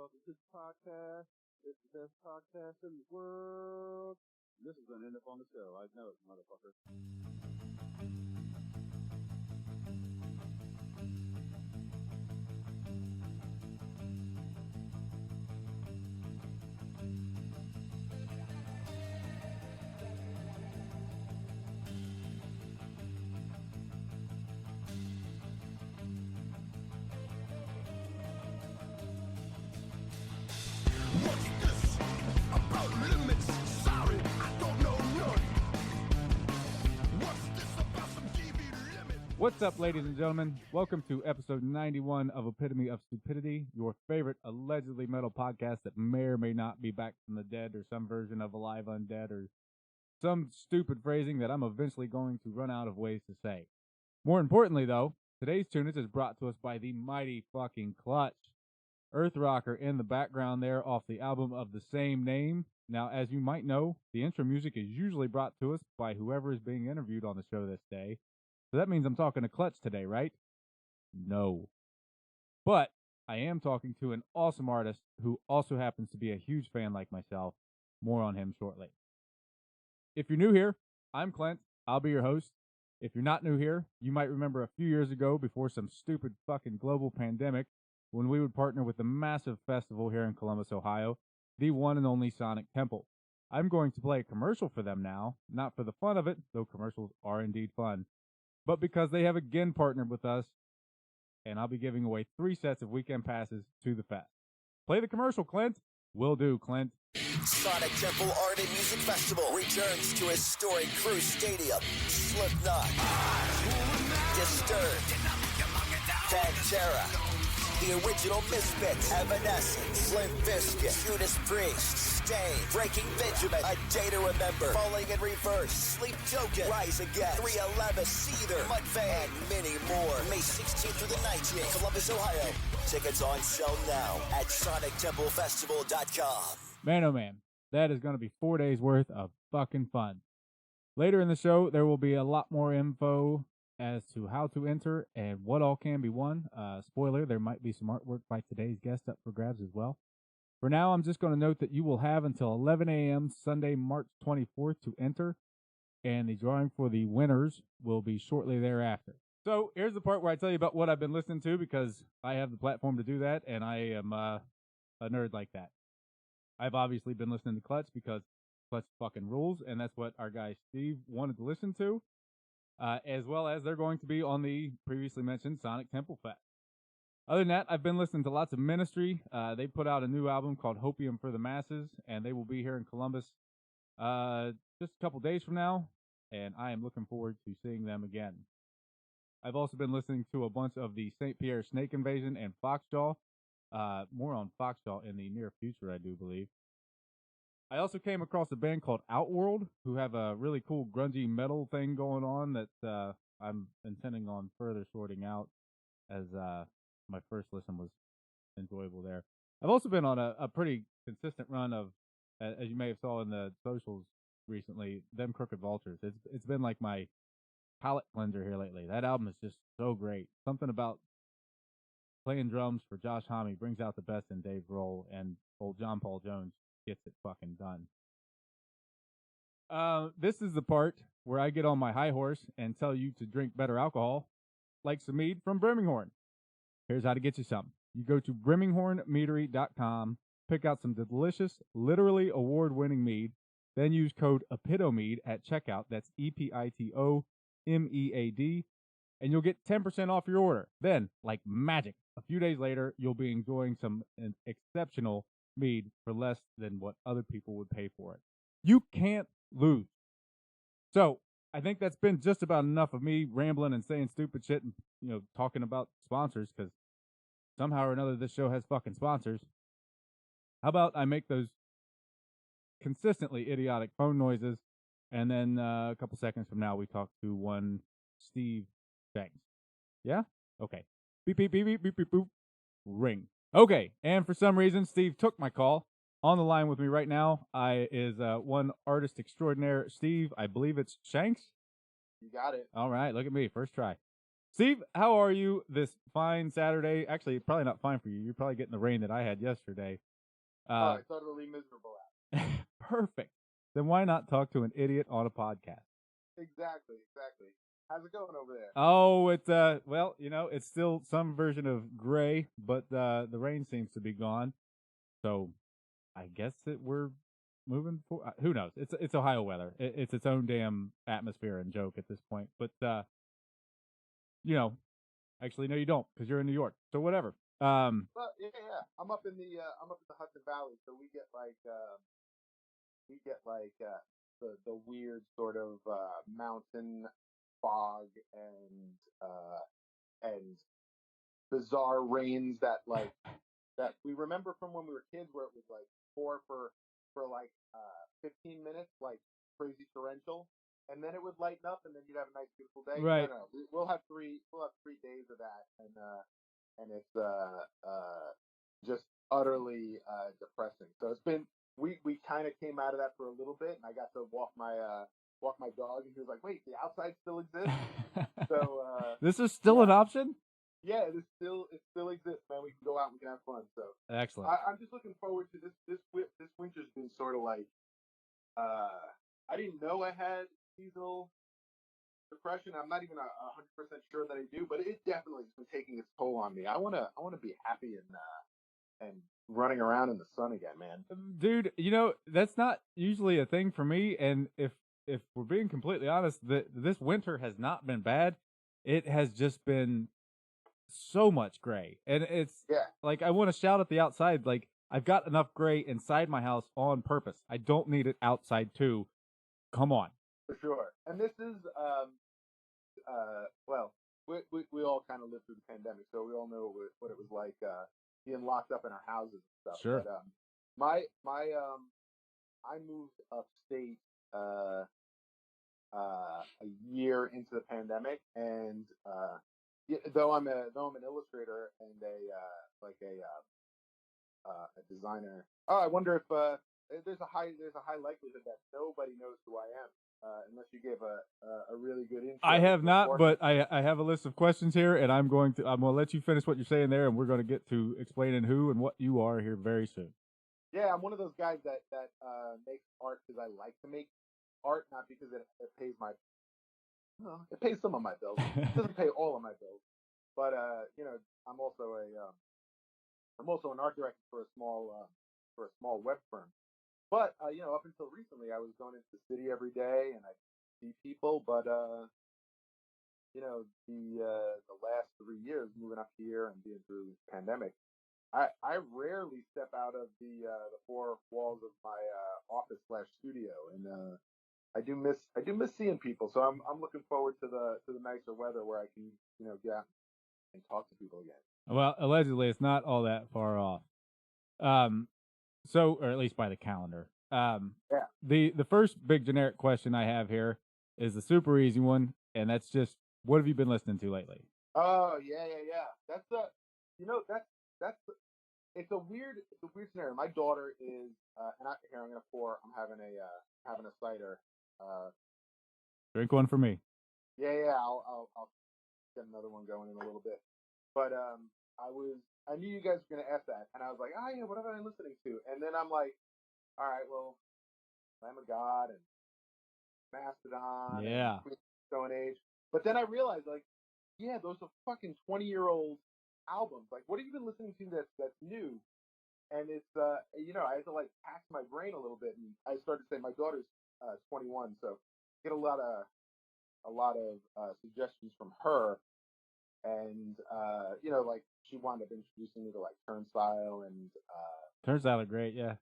welcome to the podcast. It's the best podcast in the world. This is going to end up on the show. I know it, motherfucker. What's up, ladies and gentlemen? Welcome to episode 91 of Epitome of Stupidity, your favorite allegedly metal podcast that may or may not be back from the dead or some version of Alive Undead or some stupid phrasing that I'm eventually going to run out of ways to say. More importantly, though, today's tunage is brought to us by the mighty fucking Clutch. Earth Rocker in the background there off the album of the same name. Now, as you might know, the intro music is usually brought to us by whoever is being interviewed on the show this day. So that means I'm talking to Clutch today, right? No. But I am talking to an awesome artist who also happens to be a huge fan like myself. More on him shortly. If you're new here, I'm Clint. I'll be your host. If you're not new here, you might remember a few years ago before some stupid fucking global pandemic when we would partner with the massive festival here in Columbus, Ohio, the one and only Sonic Temple. I'm going to play a commercial for them now, not for the fun of it, though commercials are indeed fun, but because they have again partnered with us, and I'll be giving away 3 sets of weekend passes to the fest. Play the commercial, Clint. Will do, Clint. Sonic Temple Art and Music Festival returns to historic Cruise Stadium. Slipknot, Disturbed, Pantera, the original Misfits, Evanescence, Limp Bizkit, Judas Priest, Stain, Breaking Benjamin, A Day to Remember, Falling in Reverse, Sleep Token, Rise Against, 311, Seether, Mudvayne, and many more. May 16th through the 19th, Columbus, Ohio. Tickets on sale now at SonicTempleFestival.com. Man, oh man, that is going to be 4 days worth of fucking fun. Later in the show, there will be a lot more info as to how to enter and what all can be won. Spoiler, there might be some artwork by today's guest up for grabs as well. For now, I'm just going to note that you will have until 11 a.m. Sunday, March 24th to enter, and the drawing for the winners will be shortly thereafter. So here's the part where I tell you about what I've been listening to, because I have the platform to do that, and I am a nerd like that. I've obviously been listening to Clutch because Clutch fucking rules, and that's what our guy Steve wanted to listen to, as well as they're going to be on the previously mentioned Sonic Temple Fest. Other than that, I've been listening to lots of Ministry. They put out a new album called Hopium for the Masses, and they will be here in Columbus just a couple days from now, and I am looking forward to seeing them again. I've also been listening to a bunch of the St. Pierre Snake Invasion and Foxjaw. More on Foxjaw in the near future, I do believe. I also came across a band called Outworld, who have a really cool grungy metal thing going on that I'm intending on further sorting out, as my first listen was enjoyable there. I've also been on a pretty consistent run of, as you may have saw in the socials recently, Them Crooked Vultures. It's been like my palate cleanser here lately. That album is just so great. Something about playing drums for Josh Homme brings out the best in Dave Grohl, and old John Paul Jones gets it fucking done. This is the part where I get on my high horse and tell you to drink better alcohol, like some mead from Briminghorn. Here's how to get you some. You go to briminghornmeadery.com, pick out some delicious, literally award-winning mead, then use code EPITOMEAD at checkout. That's EPITOMEAD, and you'll get 10% off your order. Then, like magic, a few days later, you'll be enjoying some exceptional mead for less than what other people would pay for it. You can't lose. So, I think that's been just about enough of me rambling and saying stupid shit and, talking about sponsors, because somehow or another this show has fucking sponsors. How about I make those consistently idiotic phone noises, and then a couple seconds from now we talk to one Steve Chanks. Yeah? Okay. Beep, beep, beep, beep, beep, beep, boop. Ring. Okay, and for some reason, Steve took my call. On the line with me right now is one artist extraordinaire, Steve. I believe it's Chanks. You got it. All right, look at me. First try. Steve, how are you this fine Saturday? Actually, probably not fine for you. You're probably getting the rain that I had yesterday. It's utterly miserable out. Perfect. Then why not talk to an idiot on a podcast? Exactly. How's it going over there? Oh, it's well, it's still some version of gray, but the rain seems to be gone. So, I guess that we're moving for. Who knows? It's Ohio weather. It's its own damn atmosphere and joke at this point. But actually, no, you don't, because you're in New York. So whatever. Well, yeah. I'm up in the Hudson Valley, so we get the weird sort of mountain fog and bizarre rains that we remember from when we were kids, where it was like pour for 15 minutes, like crazy torrential, and then it would lighten up, and then you'd have a nice beautiful day. Right. No, we'll have 3 days of that, and it's just utterly depressing. So it's been we kind of came out of that for a little bit, and I got to walk my dog, and he was like, "Wait, the outside still exists." So this is still an option. Yeah, it still exists, man. We can go out and we can have fun. So excellent. I'm just looking forward to this winter's been sort of like I didn't know I had seasonal depression. I'm not even 100% sure that I do, but it definitely has been taking its toll on me. I wanna be happy and running around in the sun again, man. Dude, that's not usually a thing for me. And if we're being completely honest, this winter has not been bad. It has just been so much gray, and it's like I want to shout at the outside. Like, I've got enough gray inside my house on purpose. I don't need it outside too. Come on. For sure. And this is well, we all kind of lived through the pandemic, so we all know what it was like being locked up in our houses and stuff. Sure. But I moved upstate a year into the pandemic, and though I'm an illustrator and a designer. Oh, I wonder if there's a high likelihood that nobody knows who I am unless you gave a really good intro. I have not, but I have a list of questions here, and I'm going to let you finish what you're saying there, and we're going to get to explaining who and what you are here very soon. Yeah, I'm one of those guys that makes art because I like to make art, not because it pays it pays some of my bills. It doesn't pay all of my bills, but I'm also an art director for a small web firm. But up until recently, I was going into the city every day and I see people. But the last 3 years moving up here and being through the pandemic, I rarely step out of the 4 walls of my office / studio, and I do miss seeing people. So I'm looking forward to the nicer weather where I can get out and talk to people again. Well, allegedly, it's not all that far off. So, or at least by the calendar. The first big generic question I have here is the super easy one, and that's just, what have you been listening to lately? Oh yeah. That's it's a weird scenario. My daughter is, and I'm gonna pour. I'm having a cider. Drink one for me. Yeah. I'll get another one going in a little bit. But I knew you guys were gonna ask that, and I was like, oh yeah, what have I been listening to? And then I'm like, all right, well, Lamb of God and Mastodon, yeah, and Stone Age. But then I realized, like, yeah, those are fucking 20-year-old albums. Like, what have you been listening to that's new? And it's I had to like tax my brain a little bit, and I started to say my daughter's 21, so get a lot of suggestions from her. And like she wound up introducing me to like Turnstile and Turnstile are great, yeah.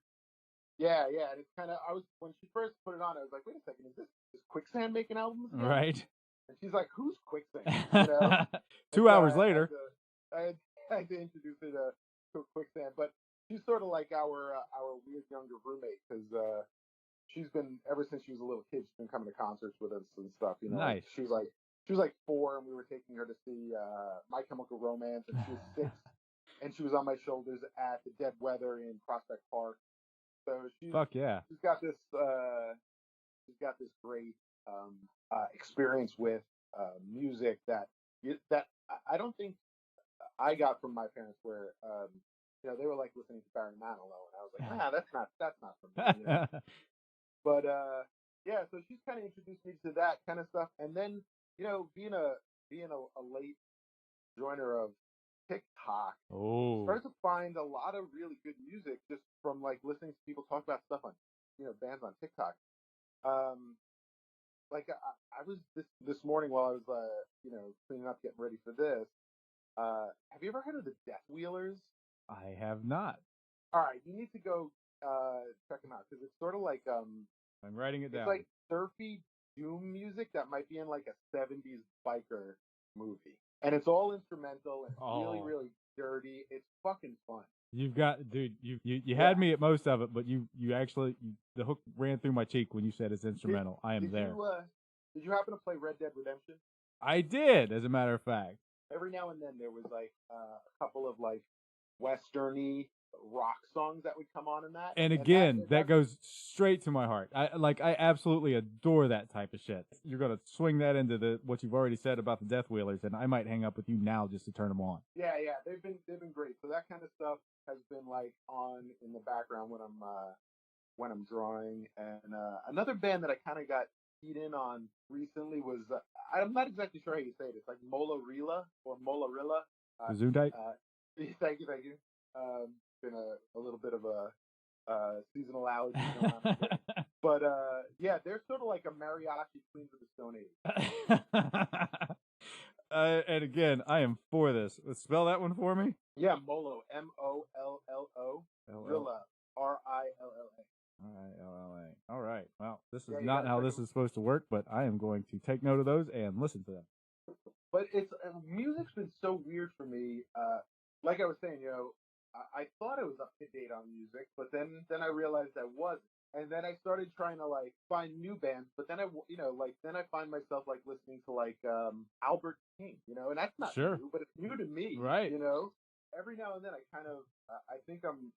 Yeah, and it's kind of when she first put it on, I was like, wait a second, is Quicksand making albums again? Right. And she's like, who's Quicksand? 2 hours later, I had to introduce her to Quicksand, but she's sort of like our weird younger roommate because she's been ever since she was a little kid. She's been coming to concerts with us and stuff. Nice. She was like 4, and we were taking her to see My Chemical Romance, and she was 6, and she was on my shoulders at the Dead Weather in Prospect Park. So she's got this great experience with music that I don't think I got from my parents where they were like listening to Barry Manilow, and I was like, nah, that's not for me. You know? But yeah, so she's kind of introduced me to that kind of stuff, and then being a late joiner of TikTok, started to find a lot of really good music just from like listening to people talk about stuff on bands on TikTok. Like I was this morning while I was cleaning up, getting ready for this. Have you ever heard of the Death Wheelers? I have not. All right, you need to go check them out because it's sort of like I'm writing it down. It's like surfy doom music that might be in like a 70s biker movie, and it's all instrumental and really really dirty. It's fucking fun. You've got, dude. You had me at most of it, but you actually the hook ran through my cheek when you said it's instrumental. I am there. Did you happen to play Red Dead Redemption? I did, as a matter of fact. Every now and then there was like a couple of like westerny rock songs that would come on in that. And again, that goes straight to my heart. I absolutely adore that type of shit. You're gonna swing that into what you've already said about the Death Wheelers, and I might hang up with you now just to turn them on. Yeah, they've been great. So that kind of stuff has been like on in the background when I'm drawing. And another band that I kind of got keyed in on recently was I'm not exactly sure how you say it. It's like Molarilla or Molarilla. Gesundheit. Thank you. Been a little bit of a seasonal allergy going on. But yeah, they're sort of like a mariachi Queens of the Stone Age. And again, I am for this. Spell that one for me. Yeah, Molo, Mollo, Rilla, Rilla. Rilla. All right. Well, this is not how this is supposed to work, but I am going to take note of those and listen to them. But it's music's been so weird for me. Like I was saying, I thought I was up to date on music, but then I realized I wasn't. And then I started trying to like find new bands, but then I find myself like listening to like Albert King, and that's not new, but it's new to me, right? Every now and then I kind of I think I'm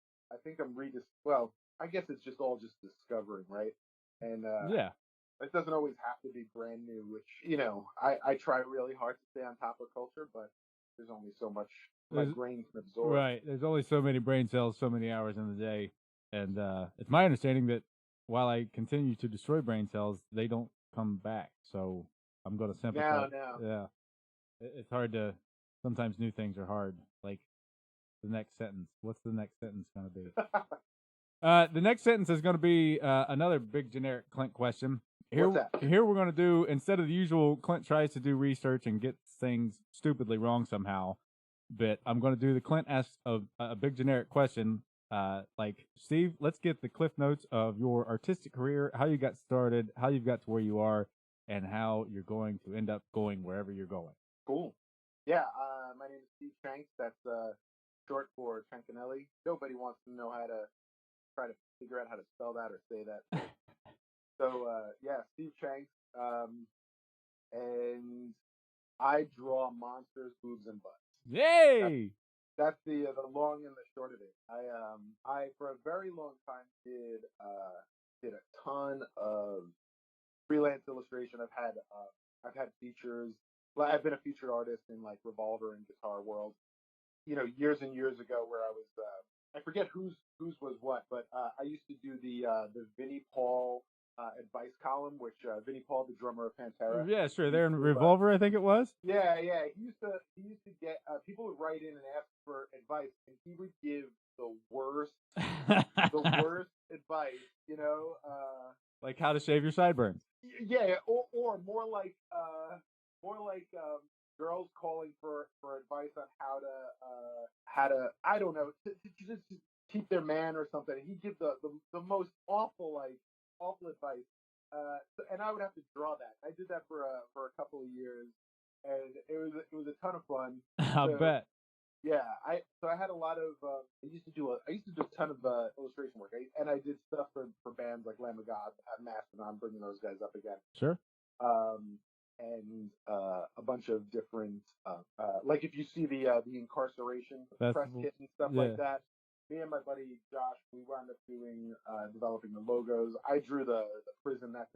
well, I guess it's just all just discovering, right? And yeah, it doesn't always have to be brand new, which I try really hard to stay on top of culture, but there's only so much my brain can absorb. Right, there's only so many brain cells, so many hours in the day. And it's my understanding that while I continue to destroy brain cells, they don't come back. So I'm going to sympathize. No. Yeah. It's hard to, sometimes new things are hard. Like the next sentence. What's the next sentence going to be? The next sentence is going to be another big generic Clint question. Here we're going to do, instead of the usual, Clint tries to do research and gets things stupidly wrong somehow. But I'm going to do the Clint asks a big generic question. Like, Steve, let's get the cliff notes of your artistic career, how you got started, how you've got to where you are, and how you're going to end up going wherever you're going. Cool. Yeah, my name is Steve Chanks. That's short for Chankinelli. Nobody wants to know how to try to figure out how to spell that or say that. So yeah, Steve Chanks. And I draw monsters, boobs, and butts. Yay! That's the long and the short of it. I for a very long time did a ton of freelance illustration. I've had features. I've been a featured artist in like Revolver and Guitar World. Years and years ago, where I was I forget whose was what, but I used to do the Vinnie Paul advice column, which Vinnie Paul, the drummer of Pantera. Yeah, sure. They're in Revolver, I think it was. Yeah. He used to get people would write in and ask for advice, and he would give the worst advice. Like how to shave your sideburns. Yeah, or more like girls calling for advice on how to I don't know to just keep their man or something. He'd give the most awful advice, and I would have to draw that. I did that for a couple of years, and it was a ton of fun. I bet. Yeah, I had a lot of I used to do a ton of illustration work, and I did stuff for bands like Lamb of God, Mastodon, bringing those guys up again. Sure. And a bunch of different like if you see the incarceration press kit and stuff like that. Me and my buddy Josh, we wound up doing developing the logos. I drew the prison that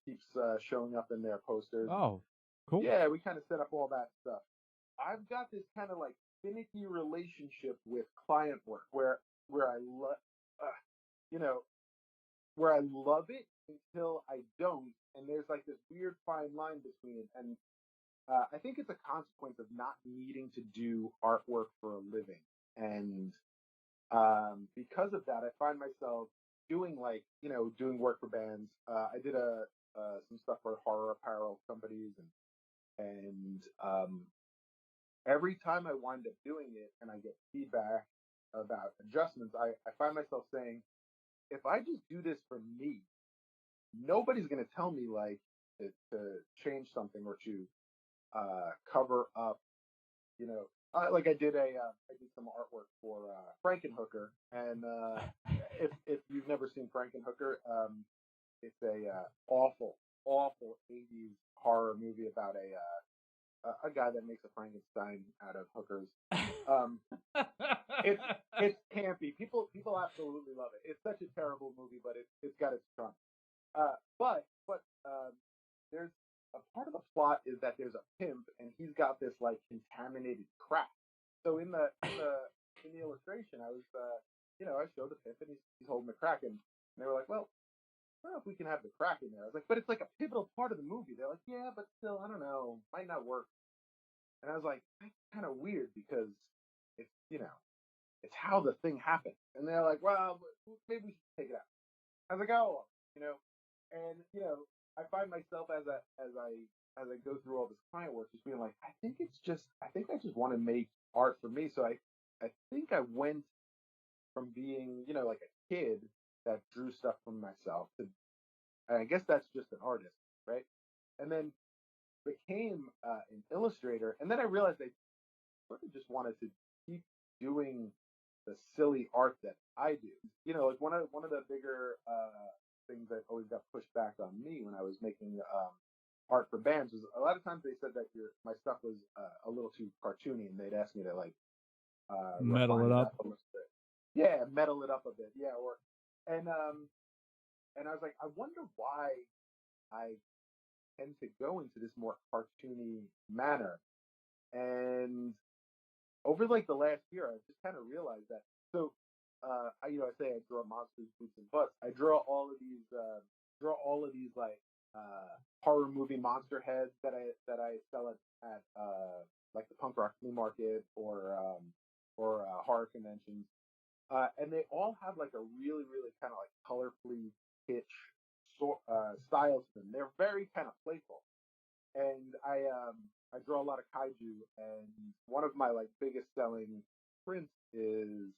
keeps showing up in their posters. Oh, Cool. Yeah, we kind of set up all that stuff. I've got this kind of like finicky relationship with client work where I love, you know, where I love it until I don't, and there's like this weird fine line between it. And I think it's a consequence of not needing to do artwork for a living, and because of that, I find myself doing like doing work for bands. I did some stuff for horror apparel companies, and every time I wind up doing it and I get feedback about adjustments, I find myself saying, if I just do this for me, nobody's going to tell me like to change something or to cover up, like I did some artwork for Frankenhooker, and if you've never seen Frankenhooker, it's a awful 80s horror movie about a guy that makes a Frankenstein out of hookers. It's campy. People absolutely love it. It's such a terrible movie, but it's got its charm. But there's a part of the plot is that there's a pimp and he's got this like contaminated crack. So in the illustration, I was I showed the pimp and he's holding the crack, and they were like, well, I don't know if we can have the crack in there. I was like, but it's like a pivotal part of the movie. They're like, yeah, but still, I don't know, might not work. And I was like, that's kind of weird because it's it's how the thing happened. And they're like, well, maybe we should take it out. I was like, oh, and I find myself as I go through all this client work, just being like, I think I just want to make art for me. So I think I went from being, like a kid that drew stuff from myself to, and I guess that's just an artist, right? And then became an illustrator, and then I realized I sort of just wanted to keep doing the silly art that I do. Like one of the bigger things that always got pushed back on me when I was making art for bands was a lot of times they said that my stuff was a little too cartoony, and they'd ask me to like metal it up. a little bit. Yeah, metal it up a bit. Yeah, and I was like, I wonder why I tend to go into this more cartoony manner. And over like the last year, I just kind of realized that. So, I say I draw monsters, boots, and butts. I draw all of these like horror movie monster heads that I sell at like the punk rock flea market or horror conventions, and they all have like a really really kind of like colorfully kitsch style to them. They're very kind of playful, and I draw a lot of kaiju, and one of my like biggest selling prints is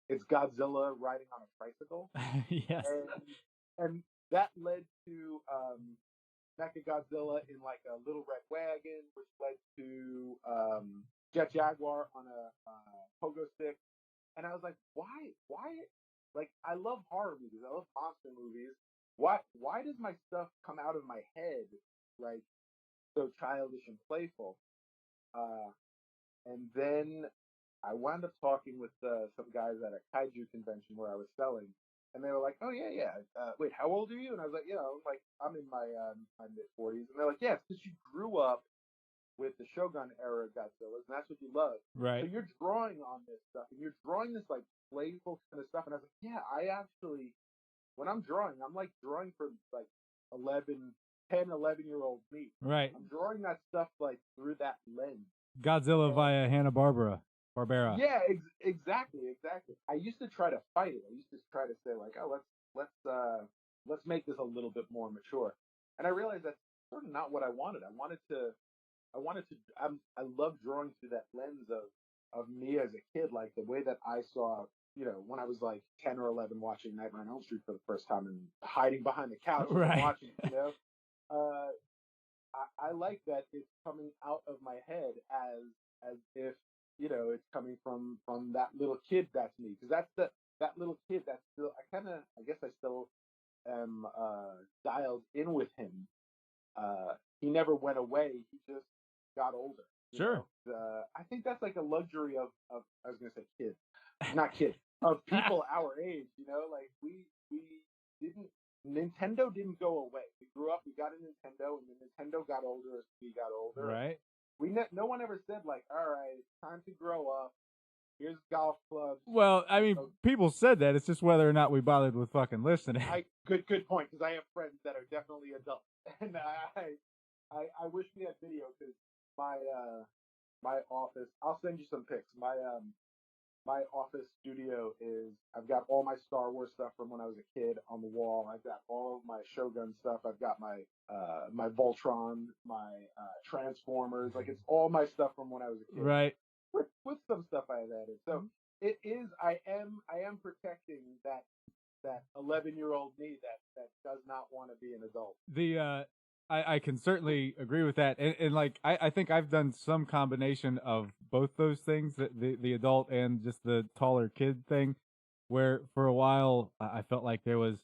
it's Godzilla riding on a tricycle. Yes. And that led to Mechagodzilla in like a little red wagon, which led to Jet Jaguar on a pogo stick. And I was like, why? Like, I love horror movies. I love monster movies. Why does my stuff come out of my head like so childish and playful? And then I wound up talking with some guys at a kaiju convention where I was selling, and they were like, "Oh yeah. Wait, how old are you?" And I was like, like I'm in my mid 40s, and they're like, "Yeah, it's because you grew up with the Shogun era Godzillas, and that's what you love. Right. So you're drawing on this stuff, and you're drawing this like playful kind of stuff." And I was like, "Yeah, I actually, when I'm drawing, I'm like drawing for like 11-year-old me. Right. I'm drawing that stuff like through that lens." Godzilla via Hanna-Barbera. Yeah, exactly. I used to try to fight it. I used to try to say like, oh, let's make this a little bit more mature. And I realized that's sort of not what I wanted. I love drawing through that lens of me as a kid, like the way that I saw, when I was like 10 or 11 watching Nightmare on Elm Street for the first time and hiding behind the couch and watching, I like that it's coming out of my head as if it's coming from that little kid. That's me, because that little kid that's still, I guess I still am dialed in with him. He never went away. He just got older. Sure. I think that's like a luxury of I was gonna say kid, not kid, of people our age. Like we didn't, Nintendo didn't go away. We grew up. We got a Nintendo, and the Nintendo got older as we got older. Right. No one ever said like, all right, it's time to grow up. Here's golf clubs. Well, I mean, people said that. It's just whether or not we bothered with fucking listening. Good point, because I have friends that are definitely adults, and I wish we had video, because my office. I'll send you some pics. My office studio I've got all my Star Wars stuff from when I was a kid on the wall. I've got all of my Shogun stuff. I've got my Voltron, my Transformers. Like, it's all my stuff from when I was a kid. Right. With some stuff I have added. So it is. I am protecting that 11-year-old me that does not want to be an adult. I can certainly agree with that, and like I think I've done some combination of both those things, the adult and just the taller kid thing, where for a while I felt like there was,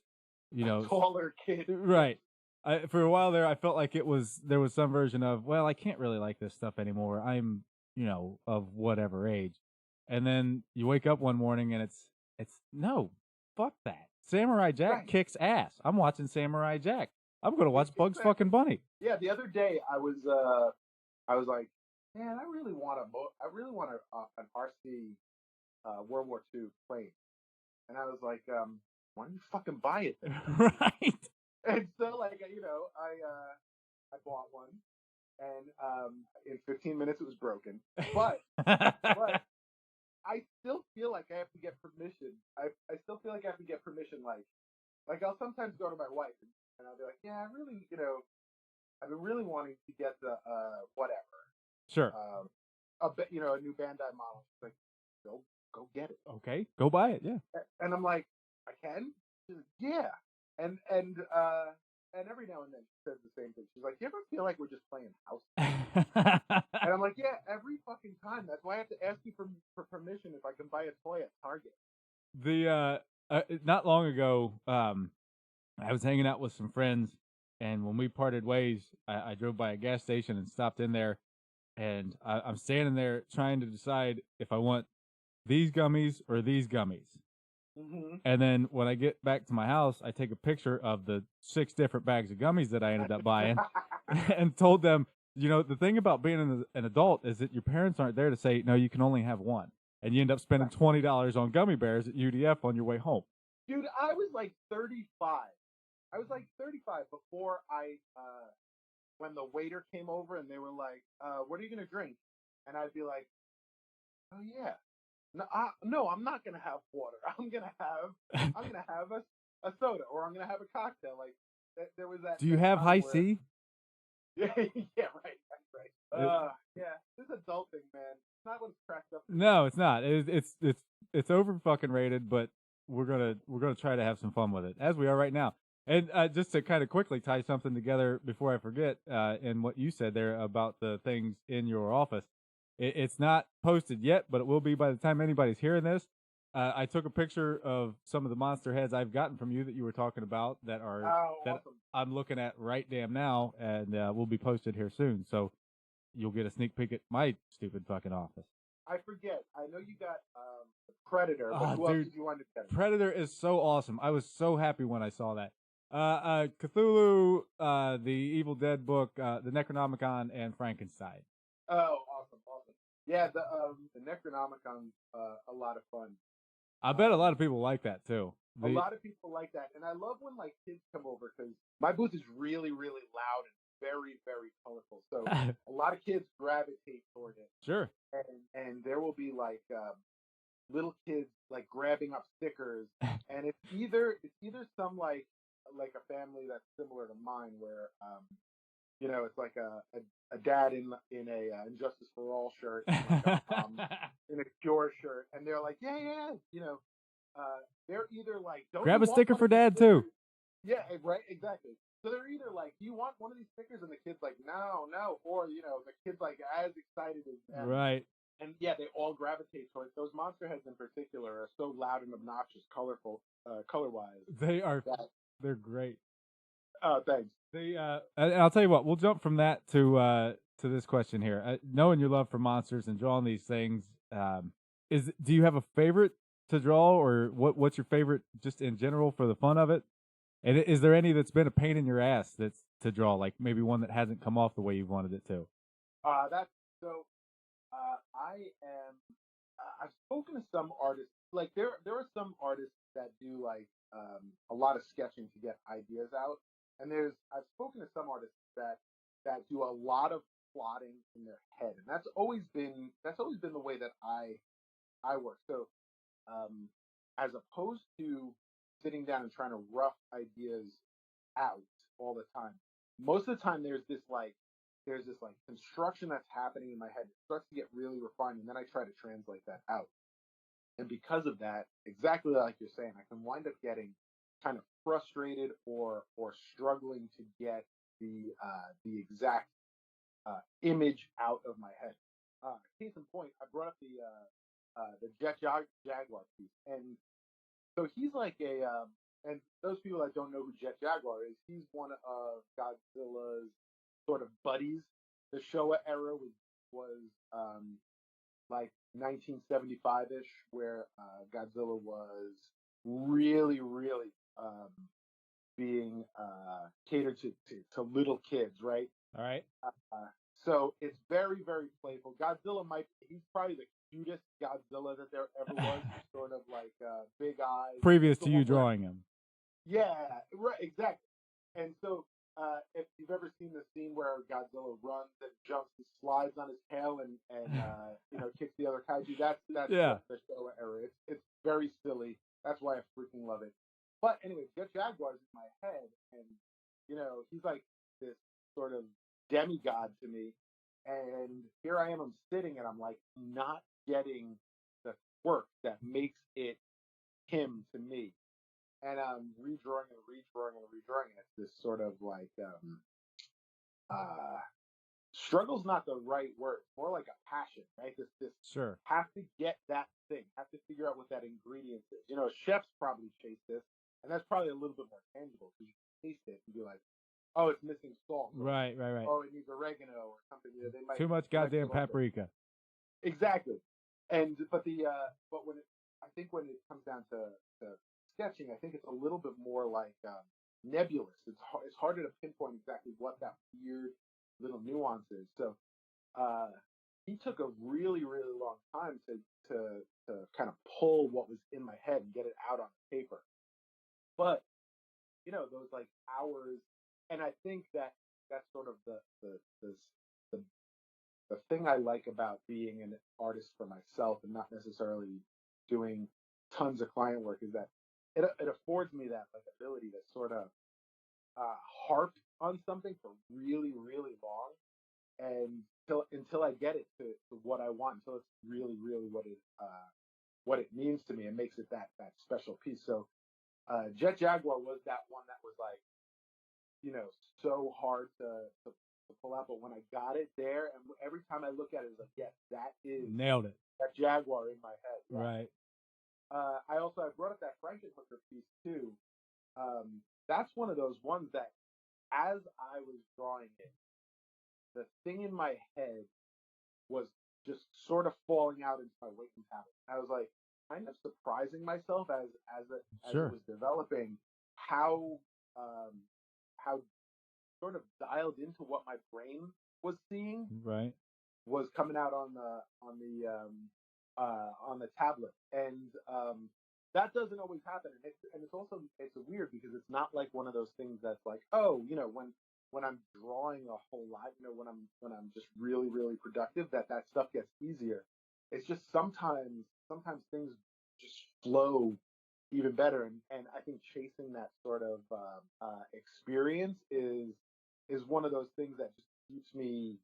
taller kid, right. For a while there, I felt like there was some version of, well, I can't really like this stuff anymore. I'm of whatever age, and then you wake up one morning and it's no, fuck that. Samurai Jack kicks ass. I'm watching Samurai Jack. I'm going to watch Bugs fucking Bunny. Yeah, the other day I was like, man, I really want an RC World War II plane, and I was like, why don't you fucking buy it then? Right. And so like I bought one, and in 15 minutes it was broken, but I still feel like I have to get permission. I still feel like I have to get permission. Like I'll sometimes go to my wife and I'll be like, yeah, I really, I've been really wanting to get the whatever. Sure. A new Bandai model. She's like, go get it. Okay, go buy it. Yeah. And I'm like, I can. She's like, yeah. And every now and then she says the same thing. She's like, you ever feel like we're just playing house? And I'm like, yeah, every fucking time. That's why I have to ask you for permission if I can buy a toy at Target. Not long ago, I was hanging out with some friends, and when we parted ways, I drove by a gas station and stopped in there, and I'm standing there trying to decide if I want these gummies or these gummies. Mm-hmm. And then when I get back to my house, I take a picture of the 6 different bags of gummies that I ended up buying and told them, the thing about being an adult is that your parents aren't there to say, no, you can only have one. And you end up spending $20 on gummy bears at UDF on your way home. Dude, I was like 35. I was like 35 before when the waiter came over and they were like, what are you going to drink? And I'd be like, oh yeah. No, I'm not going to have water. I'm going to have a soda, or I'm going to have a cocktail. Like, there was that. Do you have high C? Yeah, right. Yeah, this adult thing, man. It's not what it's cracked up. No, it's not. It's over fucking rated, but we're gonna try to have some fun with it, as we are right now. And just to kind of quickly tie something together before I forget, in what you said there about the things in your office, it's not posted yet, but it will be by the time anybody's hearing this. I took a picture of some of the monster heads I've gotten from you that you were talking about that awesome. I'm looking at right damn now, and will be posted here soon. So you'll get a sneak peek at my stupid fucking office. I forget. I know you got Predator, but who else did you want to get? Predator is so awesome. I was so happy when I saw that. Cthulhu, the Evil Dead book, the Necronomicon, and Frankenstein. Oh, awesome. Yeah, the Necronomicon's a lot of fun. I bet a lot of people like that too. A lot of people like that, and I love when like kids come over, because my booth is really, really loud and very, very colorful. So a lot of kids gravitate toward it. Sure. And there will be like little kids like grabbing up stickers, and it's either some like a family that's similar to mine, where it's like a dad in a Injustice for All shirt, and like a mom in a Cure shirt, and they're like, yeah, they're either like, don't grab a sticker for dad too. Yeah, right, exactly. So they're either like, do you want one of these stickers? And the kid's like, no, or the kid's like as excited as them. Right. And yeah, they all gravitate towards those monster heads in particular are so loud and obnoxious, colorful, color-wise. They are. They're great. Oh, thanks. And I'll tell you what. We'll jump from that to this question here. Knowing your love for monsters and drawing these things, do you have a favorite to draw, or what's your favorite just in general for the fun of it? And is there any that's been a pain in your ass that's to draw, like maybe one that hasn't come off the way you wanted it to? I've spoken to some artists. Like there are some artists that do like a lot of sketching to get ideas out, and I've spoken to some artists that do a lot of plotting in their head, and that's always been the way that I work. So as opposed to sitting down and trying to rough ideas out all the time, most of the time there's this like construction that's happening in my head. It starts to get really refined, and then I try to translate that out. And because of that, exactly like you're saying, I can wind up getting kind of frustrated or struggling to get the exact image out of my head. Case in point, I brought up the Jet Jaguar piece, and so he's like and those people that don't know who Jet Jaguar is, he's one of Godzilla's sort of buddies. The Showa era was like 1975-ish, where Godzilla was really, really being catered to little kids, right? All right. So it's very, very playful. He's probably the cutest Godzilla that there ever was. Sort of like big eyes. Previous to you drawing him. Yeah, right, exactly. And so if you've ever seen the scene where Godzilla runs and jumps and slides on his tail and kicks the other kaiju, that's yeah. the Showa era. It's very silly. That's why I freaking love it. But anyway, Jet Jaguar's in my head, and he's like this sort of demigod to me. And here I am, I'm sitting, and I'm like not getting the work that makes it him to me. And I'm redrawing and redrawing and redrawing. It's this sort of like struggle's not the right word. It's more like a passion, right? This sure. Have to get that thing. Have to figure out what that ingredient is. Chefs probably chase this, and that's probably a little bit more tangible because you can taste it and be like, oh, it's missing salt. Right. Oh, it needs oregano or something. They might too much goddamn paprika. Exactly. But when it comes down to sketching, I think it's a little bit more like nebulous. It's harder to pinpoint exactly what that weird little nuance is. So he took a really, really long time to kind of pull what was in my head and get it out on paper. But those like hours, and I think that's sort of the thing I like about being an artist for myself and not necessarily doing tons of client work is that it affords me that like ability to sort of harp on something for really, really long, and until I get it to what I want, until it's really, really what it means to me and makes it that special piece. So Jet Jaguar was that one that was like so hard to pull out, but when I got it there, and every time I look at it, it's like, yes, that is nailed it. That Jaguar in my head. Yeah. Right. I brought up that Frankenhooker piece too. That's one of those ones that, as I was drawing it, the thing in my head was just sort of falling out into my waking tablet. I was like kind of surprising myself as sure. it was developing how sort of dialed into what my brain was seeing. Right. Was coming out on the tablet, and that doesn't always happen, and it's weird because it's not like one of those things that's like, oh, when I'm drawing a whole lot, when I'm just really, really productive, that stuff gets easier. It's just sometimes things just flow even better, and I think chasing that sort of experience is one of those things that just keeps me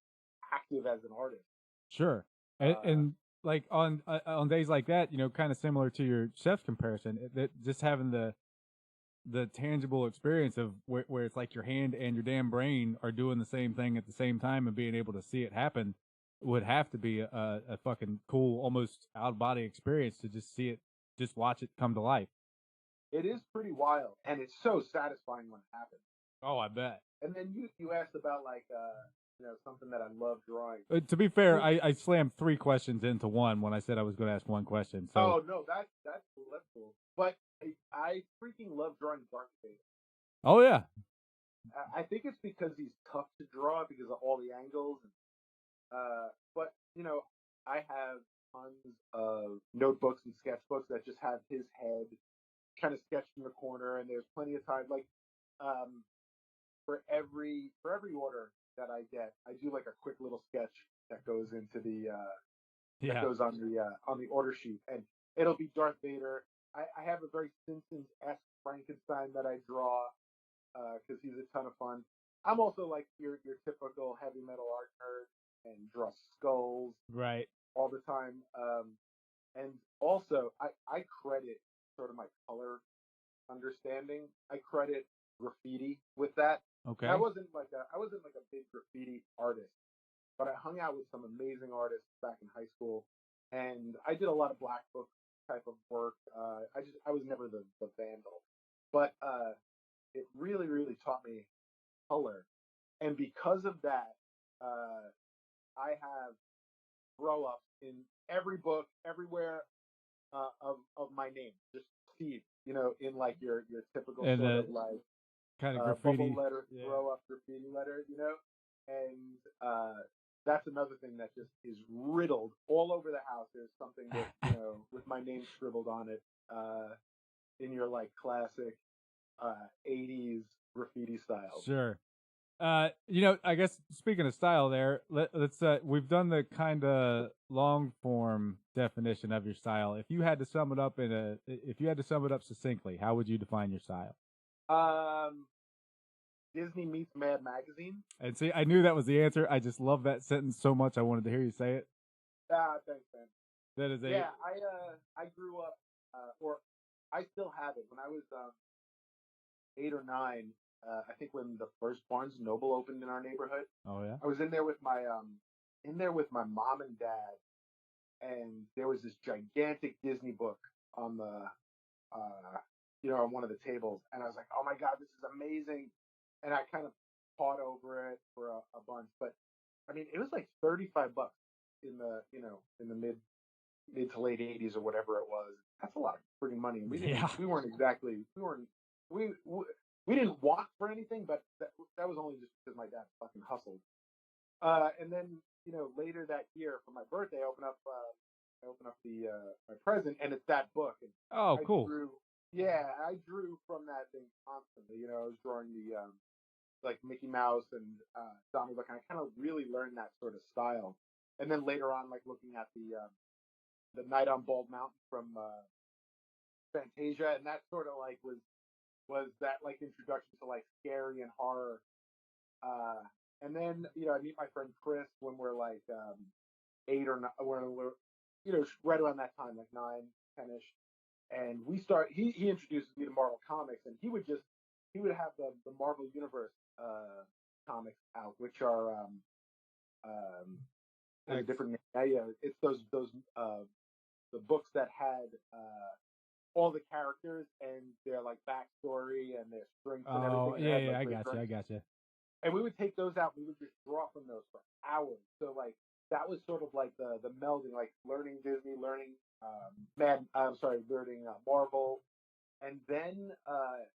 active as an artist. Sure. And like on days like that, kind of similar to your chef's comparison, that just having the tangible experience of where it's like your hand and your damn brain are doing the same thing at the same time and being able to see it happen would have to be a fucking cool, almost out of body experience to just see it, just watch it come to life. It is pretty wild, and it's so satisfying when it happens. Oh, I bet. And then you asked about like something that I love drawing. To be fair, I slammed 3 questions into one when I said I was going to ask one question. So. Oh no, that's cool. That's cool. But I freaking love drawing Darth Vader. Oh yeah. I think it's because he's tough to draw because of all the angles. But you know, I have tons of notebooks and sketchbooks that just have his head kind of sketched in the corner, and there's plenty of time. Like um, for every order that I get, I do like a quick little sketch that goes into the that Yeah. goes on the order sheet, and it'll be Darth Vader. I have a very Simpsons-esque Frankenstein that I draw because he's a ton of fun. I'm also like your typical heavy metal art nerd and draw skulls Right. all the time. And also, I credit sort of my color understanding. I credit graffiti with that. Okay. I wasn't like a big graffiti artist, but I hung out with some amazing artists back in high school, and I did a lot of black book type of work. I was never the vandal, but it really taught me color, and because of that, I have grow ups in every book, everywhere of my name, just Steve. You know, in like your typical And sort of like kind of bubble graffiti. letter, Yeah. grow up graffiti letter. You know, and that's another thing that just is riddled all over the house. There's something with with my name scribbled on it in your like classic 80s graffiti style. Sure. I guess speaking of style there, let's we've done the kind of long form definition of your style. If you had to sum it up succinctly, how would you define your style? Disney meets Mad Magazine. And see, I knew that was the answer. I just love that sentence so much. I wanted to hear you say it. Thanks, man. That is Yeah, I grew up, or I still have it. When I was 8 or 9, I think when the first Barnes and Noble opened in our neighborhood. Oh yeah. I was in there with my mom and dad, and there was this gigantic Disney book on the on one of the tables, and I was like, oh my god, this is amazing, and I kind of pawed over it for a bunch, but I mean, it was like $35 in the in the mid to late 80s or whatever it was. That's a lot of freaking money. We didn't want for anything, but that was only just because my dad fucking hustled. And then later that year for my birthday, I open up the my present, and it's that book. And oh, cool. I drew from that thing constantly. I was drawing the like Mickey Mouse and Donald Duck, and I kind of really learned that sort of style. And then later on, like looking at the Night on Bald Mountain from Fantasia, and that sort of like was that like introduction to like scary and horror. And then I meet my friend Chris when we're like 8 or 9, when we're right around that time, like 9, 10ish, and we start. He introduces me to Marvel Comics, and he would have the Marvel Universe comics out, which are different. Yeah, it's those the books that had all the characters and their like backstory and their strengths and everything. Oh yeah, I got you. And we would take those out. And we would just draw from those for hours. So like that was sort of like the melding, like learning Disney, learning learning Marvel, and then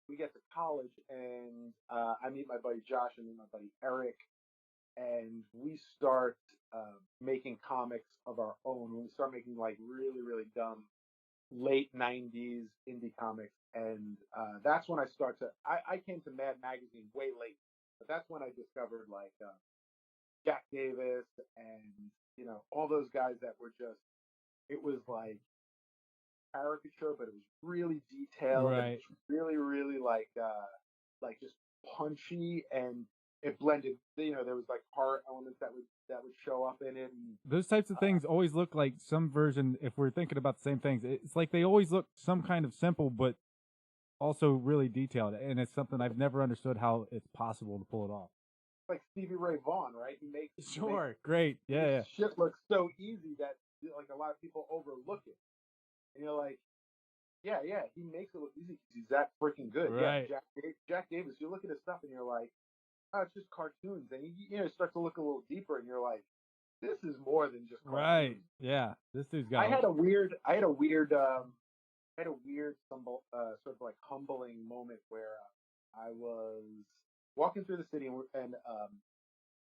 we get to college, and I meet my buddy Josh and my buddy Eric, and we start making comics of our own. We start making like really dumb late 90s indie comics, and that's when I I came to Mad Magazine way late, but that's when I discovered like Jack Davis and all those guys that were just, it was like caricature, but it was really detailed, right. And it was really like just punchy, and it blended. There was like horror elements that would show up in it. And, those types of things always look like some version. If we're thinking about the same things, it's like they always look some kind of simple, but also really detailed. And it's something I've never understood how it's possible to pull it off. Like Stevie Ray Vaughan, right? He makes great, yeah. Shit looks so easy that like a lot of people overlook it, and you're like, yeah, he makes it look easy because he's that freaking good. Right. Yeah, Jack Davis. You look at his stuff and you're like, oh, it's just cartoons, and you start to look a little deeper, and you're like, this is more than just cartoons. Right. Yeah, this dude's got. I had a weird sort of like humbling moment where I was walking through the city, and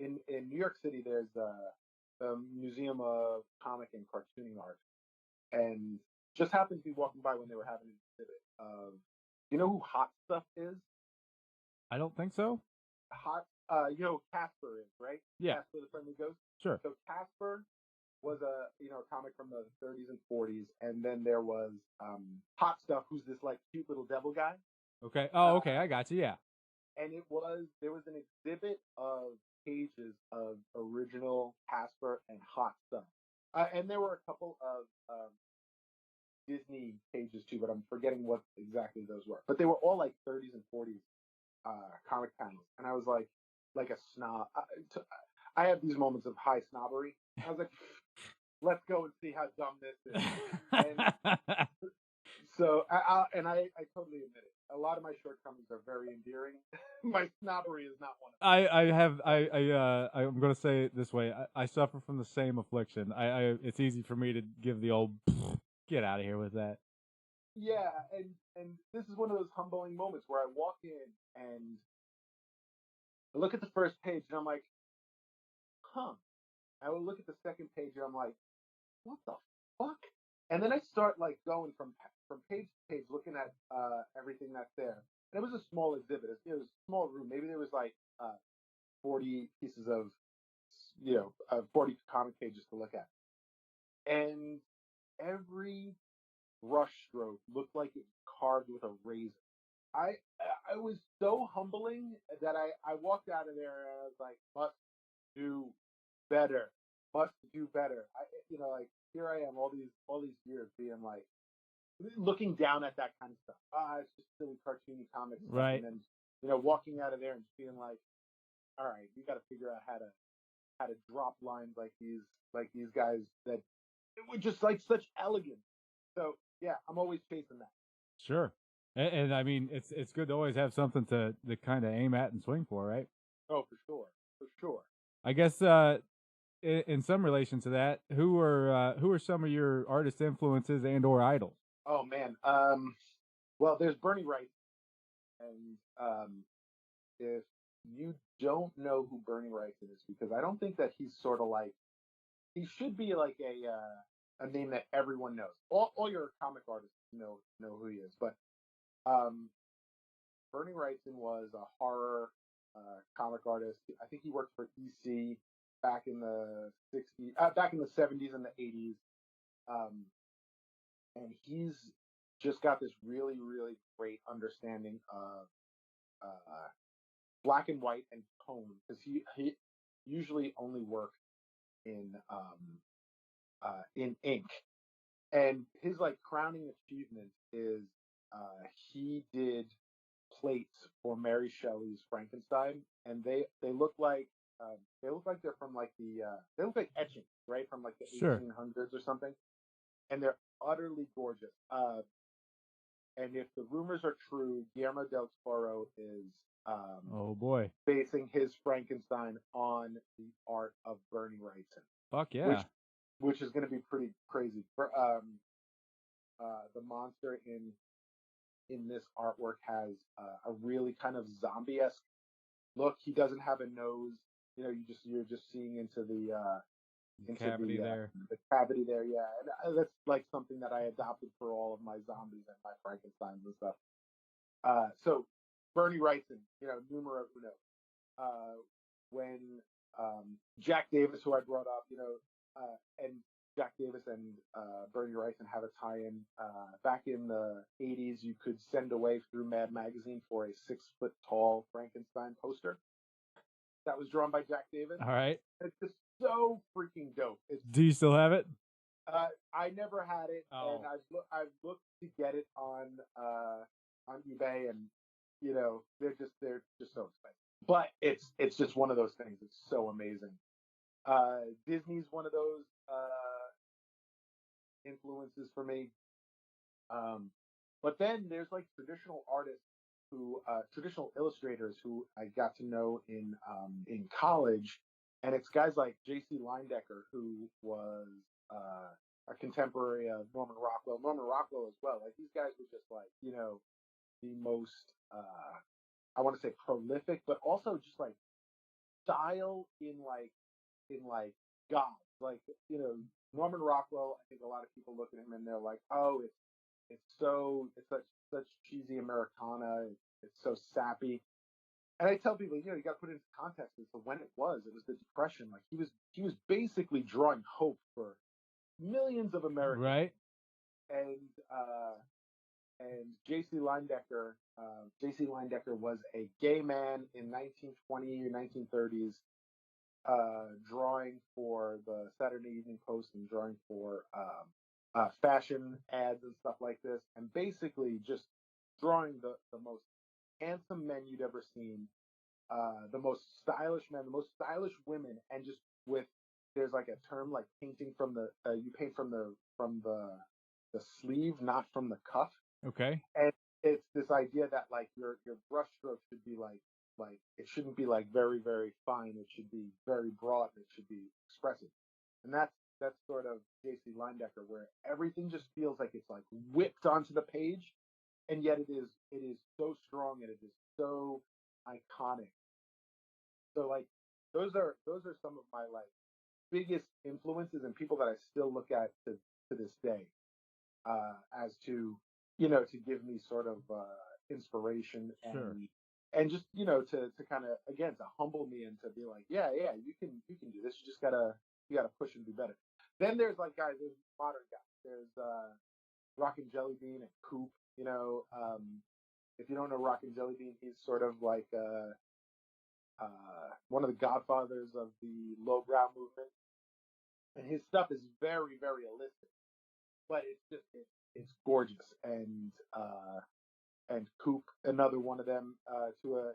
in New York City, there's the Museum of Comic and Cartooning Art, and just happened to be walking by when they were having an exhibit of. You know who Hot Stuff is? I don't think so. You know who Casper is, right? Yeah. Casper the Friendly Ghost. Sure. So Casper was a comic from the 30s and 40s, and then there was Hot Stuff, who's this like cute little devil guy. Okay. Oh, okay. I got you. Yeah. And there was an exhibit of pages of original Casper and Hot Stuff, and there were a couple of Disney pages too, but I'm forgetting what exactly those were. But they were all like 30s and 40s comic panels, and I was like a snob. I have these moments of high snobbery. I was like, let's go and see how dumb this is. And so I totally admit it. A lot of my shortcomings are very endearing. My snobbery is not one of them. I'm gonna say it this way. I suffer from the same affliction. It's easy for me to give the old get out of here with that. Yeah, and this is one of those humbling moments where I walk in and I look at the first page and I'm like, huh. I will look at the second page and I'm like, what the fuck? And then I start like going from page to page, looking at everything that's there. And it was a small exhibit. It was a small room. Maybe there was like 40 pieces of, 40 comic pages to look at. And every brush stroke looked like it was carved with a razor. I was so humbling that I walked out of there and I was like, must do better. Must do better. Like here I am all these years being like looking down at that kind of stuff. It's just silly cartoony comics stuff. Right. And then walking out of there and just being like, all right, we got to figure out how to drop lines like these guys that with just like such elegance. So yeah, I'm always chasing that. Sure. And I mean, it's good to always have something to kind of aim at and swing for, right? Oh, for sure. I guess in some relation to that, who are some of your artist influences and or idols? Oh man, well, there's Bernie Wright, and if you don't know who Bernie Wright is, because I don't think that he's sort of like he should be like a name that everyone knows. All your comic artists know who he is, but Bernie Wrightson was a horror comic artist. I think he worked for EC back in the 60s, back in the 70s and the 80s. And he's just got this really, really great understanding of black and white and tone, because he usually only worked in ink. And his like crowning achievement is he did plates for Mary Shelley's Frankenstein, and they look like they're from like they look like etchings, right, from like the 1800s or something, and they're utterly gorgeous. And if the rumors are true, Guillermo del Toro is oh boy, basing his Frankenstein on the art of Bernie Wrightson. Fuck yeah. Which is going to be pretty crazy. For the monster in this artwork has a really kind of zombie-esque look. He doesn't have a nose. You're just seeing into the cavity there. The cavity there, yeah. And that's like something that I adopted for all of my zombies and my Frankensteins and stuff. So Bernie Wrightson, numero uno. When Jack Davis, who I brought up, and Jack Davis and Bernie Wrightson have a tie-in. Back in the 80s, you could send away through Mad Magazine for a 6-foot-tall Frankenstein poster that was drawn by Jack Davis. All right. It's just so freaking dope. Do you still have it? I never had it, and I've looked to get it on eBay, and they're just so expensive. But it's just one of those things. It's so amazing. Disney's one of those influences for me. But then there's like traditional artists traditional illustrators who I got to know in college, and it's guys like J.C. Leyendecker, who was a contemporary of Norman Rockwell as well. Like these guys were just like the most I want to say prolific, but also just like style in God. Like, you know, Norman Rockwell, I think a lot of people look at him and they're like, oh, it's such cheesy Americana. It's so sappy. And I tell people, you know, you got to put it into context as to when it was. It was the Depression. Like he was basically drawing hope for millions of Americans. Right. And J.C. Leyendecker, was a gay man in 1920 or 1930s, drawing for the Saturday Evening Post and drawing for fashion ads and stuff like this, and basically just drawing the most handsome men you'd ever seen, the most stylish men, the most stylish women, and just there's like a term like painting from the you paint from the sleeve, not from the cuff. Okay. And it's this idea that like your brush stroke should be like it shouldn't be like very, very fine. It should be very broad. It should be expressive. And that's sort of J.C. Leyendecker, where everything just feels like it's like whipped onto the page, and yet it is so strong and it is so iconic. So like those are some of my like biggest influences and people that I still look at to this day, as to, you know, to give me sort of inspiration and just, you know, to kind of, again, to humble me and to be like, yeah, you can do this. You just gotta push and do better. Then there's like guys, there's modern guys. There's Rockin' Jelly Bean and Coop. You know, if you don't know Rockin' Jelly Bean, he's sort of like one of the godfathers of the lowbrow movement, and his stuff is very, very illicit, but it's gorgeous. And Coop, another one of them, to a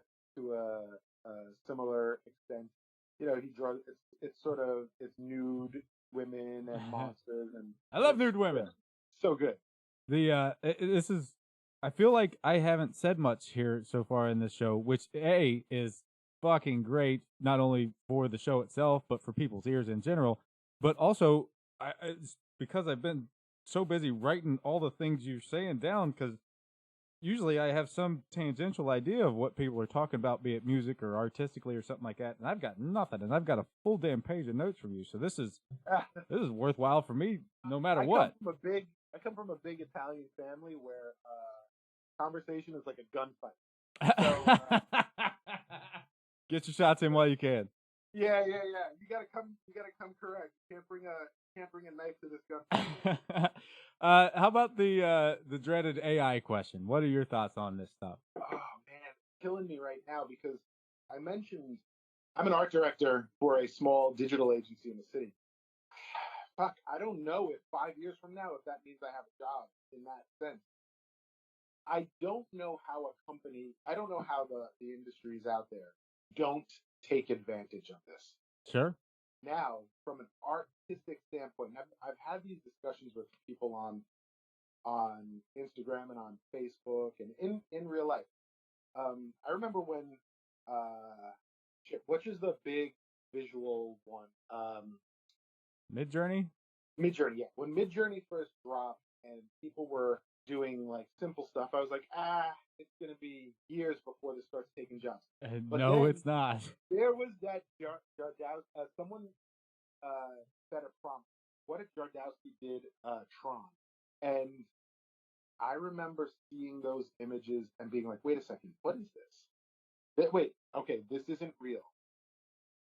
similar extent. You know, he draws. It's sort of nude women and monsters, and I love nude women. So good. This is. I feel like I haven't said much here so far in this show, which is fucking great, not only for the show itself, but for people's ears in general. But also, it's because I've been so busy writing all the things you're saying down, because usually I have some tangential idea of what people are talking about, be it music or artistically or something like that, and I've got nothing, and I've got a full damn page of notes from you. So this is worthwhile for me, no matter what. I come from a big Italian family where conversation is like a gunfight. So, get your shots in while you can. Yeah. You gotta come correct. You can't bring a knife to this gunfight. How about the dreaded AI question? What are your thoughts on this stuff? Oh man, it's killing me right now, because I mentioned I'm an art director for a small digital agency in the city. Fuck, I don't know if 5 years from now, if that means I have a job in that sense. I don't know how the industries out there don't take advantage of this. Sure. Now, from an artistic standpoint, I've had these discussions with people on Instagram and on Facebook and in real life. I remember when which is the big visual one? Midjourney? Midjourney, yeah. When Midjourney first dropped and people were doing like simple stuff, I was like, it's gonna be years before this starts taking jobs. But no, it's not. There was that someone set a prompt. What if Jardowski did Tron? And I remember seeing those images and being like, wait a second, what is this? Wait, okay, this isn't real.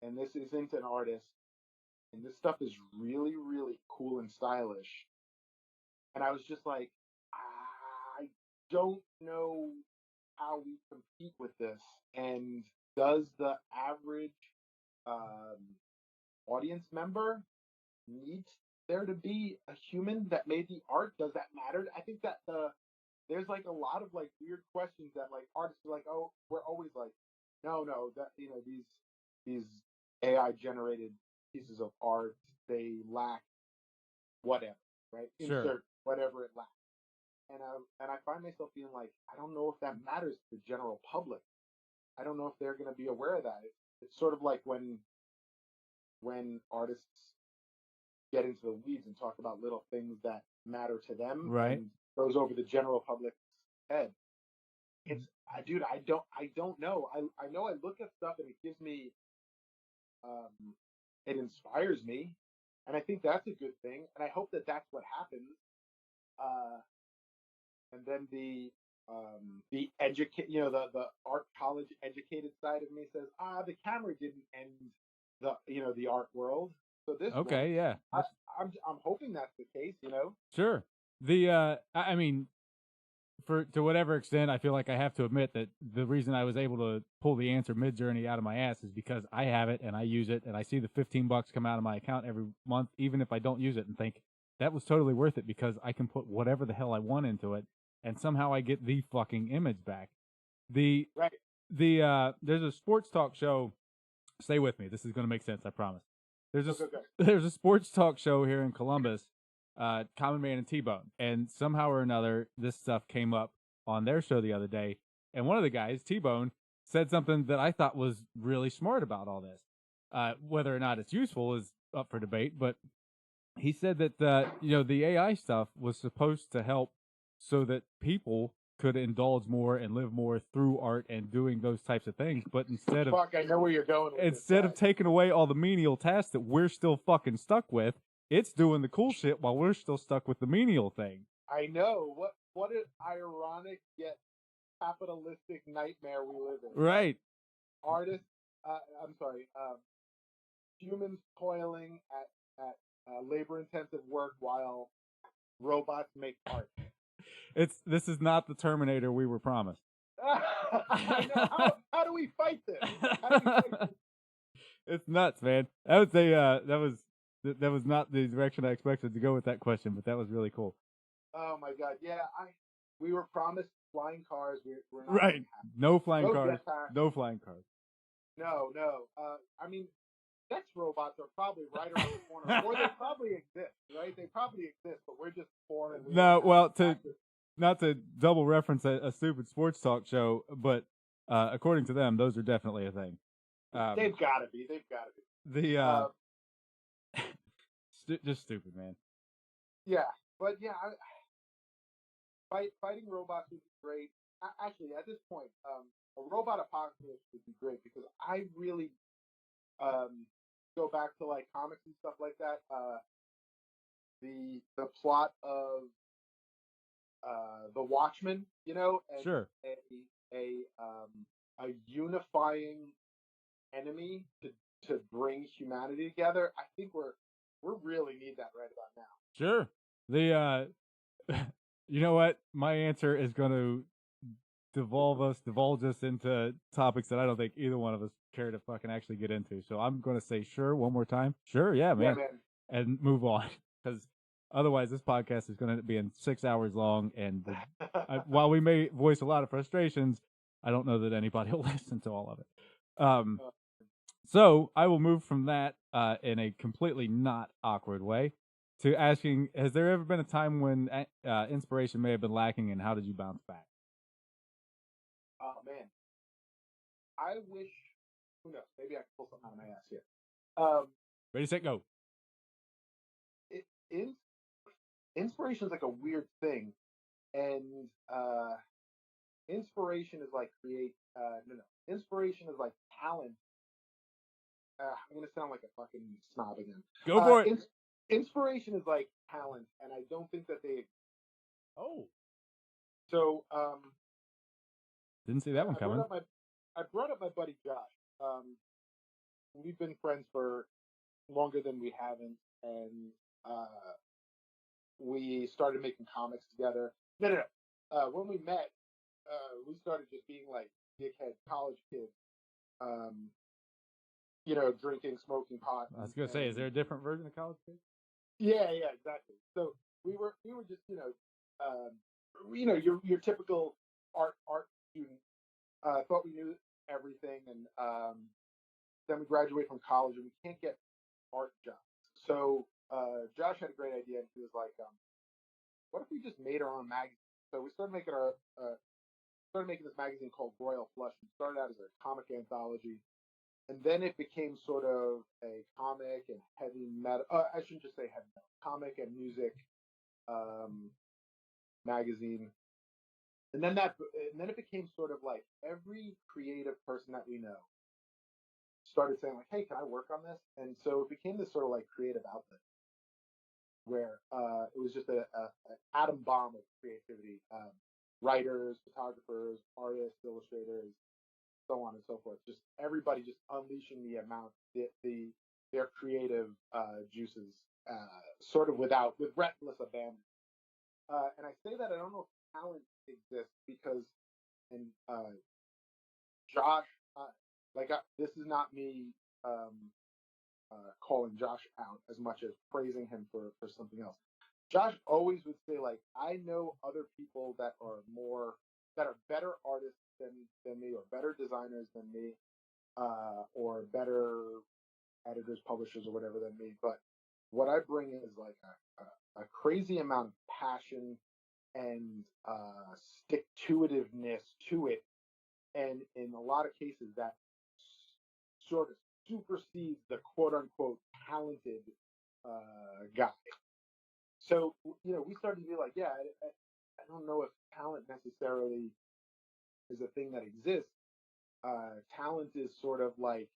And this isn't an artist. And this stuff is really, really cool and stylish. And I was just like, I don't know how we compete with this. And does the average audience member need there to be a human that made the art? Does that matter? I think that there's like a lot of like weird questions that like artists are like, oh, we're always like, no, that, you know, these AI generated pieces of art, they lack whatever, right? Sure. Insert whatever it lacks. And I find myself being like, I don't know if that matters to the general public. I don't know if they're going to be aware of that. It's sort of like when artists get into the weeds and talk about little things that matter to them, right? And goes over the general public's head. dude, I don't know. I know I look at stuff and it gives me, it inspires me, and I think that's a good thing, and I hope that that's what happens. And then the the art college educated side of me says, the camera didn't end the art world, so this will. Okay, yeah. I'm hoping that's the case. Sure. I mean, to whatever extent, I feel like I have to admit that the reason I was able to pull the answer Mid-Journey out of my ass is because I have it and I use it and I see the $15 come out of my account every month, even if I don't use it, and think that was totally worth it because I can put whatever the hell I want into it and somehow I get the fucking image back. There's a sports talk show. Stay with me. This is going to make sense. I promise. There's a sports talk show here in Columbus, Common Man and T-Bone, and somehow or another this stuff came up on their show the other day, and one of the guys, T-Bone, said something that I thought was really smart about all this. Whether or not it's useful is up for debate, but he said that the AI stuff was supposed to help so that people could indulge more and live more through art and doing those types of things. But instead of I know where you're going. Instead of taking away all the menial tasks that we're still fucking stuck with, it's doing the cool shit while we're still stuck with the menial thing. I know. What an ironic yet capitalistic nightmare we live in. Right. Artists, humans toiling at labor-intensive work while robots make art. This is not the Terminator we were promised. I know. How do we fight this? It's nuts, man. That was not the direction I expected to go with that question, but that was really cool. Oh my god, yeah. We were promised flying cars. We're not right. No flying cars. jetpacks. No flying cars. No. I mean, sex robots are probably right around the corner, or they probably exist, right? They probably exist, but we're just poor. Not to double reference a stupid sports talk show, but according to them, those are definitely a thing. They've got to be. Just stupid, man. Yeah, but yeah, fighting robots would be great. Actually, at this point, a robot apocalypse would be great because I really go back to like comics and stuff like that. The plot of The Watchmen, and sure, a unifying enemy to bring humanity together. I think we really need that right about now. Sure. You know what? My answer is going to divulge us into topics that I don't think either one of us care to fucking actually get into. So I'm going to say sure one more time. Sure, yeah, man. And move on. Because otherwise this podcast is going to end up being 6 hours long. And while we may voice a lot of frustrations, I don't know that anybody will listen to all of it. So I will move from that in a completely not awkward way to asking, has there ever been a time when inspiration may have been lacking, and how did you bounce back? Oh, man. I wish, who knows, maybe I can pull something out of my ass here. Ready, set, go. Inspiration is like a weird thing, and inspiration is like inspiration is like talent. I'm going to sound like a fucking snob again. Go for it. Inspiration is like talent, and I don't think that they... Oh. So, didn't see that one coming. I brought up my buddy Josh. We've been friends for longer than we haven't, and we started making comics together. No. When we met, we started just being like dickhead college kids. Drinking, smoking pot. I was gonna say, is there a different version of college kids? Yeah, exactly. So we were just your typical art student. Thought we knew everything, and then we graduate from college and we can't get art jobs. So Josh had a great idea, and he was like, "What if we just made our own magazine?" So we started making this magazine called Royal Flush. It started out as a comic anthology. And then it became sort of a comic and heavy metal. I shouldn't just say heavy metal. Comic and music magazine. And then it became sort of like every creative person that we know started saying like, "Hey, can I work on this?" And so it became this sort of like creative outlet where it was just an atom bomb of creativity. Writers, photographers, artists, illustrators, so on and so forth. Just everybody just unleashing their creative juices, sort of with reckless abandon. And I say that I don't know if talent exists because, and Josh, this is not me calling Josh out as much as praising him for something else. Josh always would say like, I know other people that are better artists than me, or better designers than me, or better editors, publishers, or whatever than me. But what I bring is like a crazy amount of passion and stick-to-itiveness to it, and in a lot of cases that sort of supersedes the quote-unquote talented guy. So we started to be like, yeah, I don't know if talent necessarily is a thing that exists. Talent is sort of like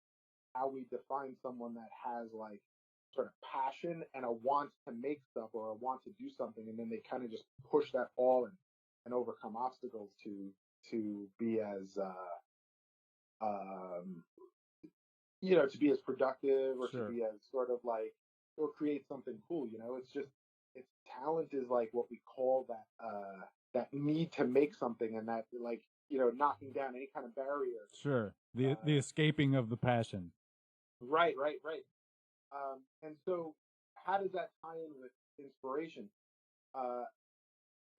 how we define someone that has like sort of passion and a want to make stuff or a want to do something, and then they kind of just push that all and overcome obstacles to be as to be as productive, or Sure. to be as sort of like, or create something cool. It's talent is like what we call that need to make something, and that like knocking down any kind of barrier. Sure. The escaping of the passion. Right. And so how does that tie in with inspiration?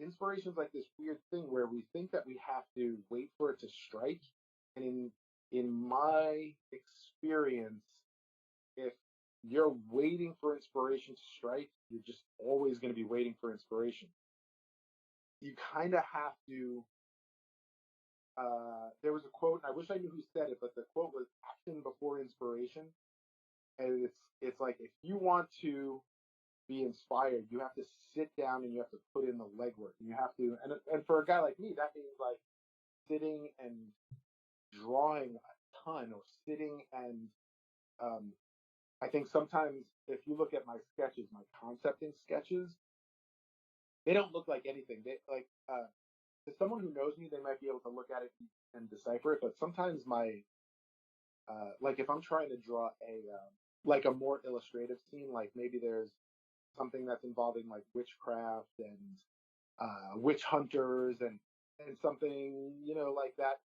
Inspiration is like this weird thing where we think that we have to wait for it to strike. And in my experience, if you're waiting for inspiration to strike, you're just always going to be waiting for inspiration. You kind of have to. There was a quote, and I wish I knew who said it, but the quote was "action before inspiration." And it's like, if you want to be inspired, you have to sit down and you have to put in the legwork. And you have to, and for a guy like me, that means like sitting and drawing a ton, or sitting and I think sometimes if you look at my sketches, my concepting sketches, they don't look like anything. They like to someone who knows me, they might be able to look at it and decipher it. But sometimes my like if I'm trying to draw a more illustrative scene, like maybe there's something that's involving like witchcraft and witch hunters and something like that.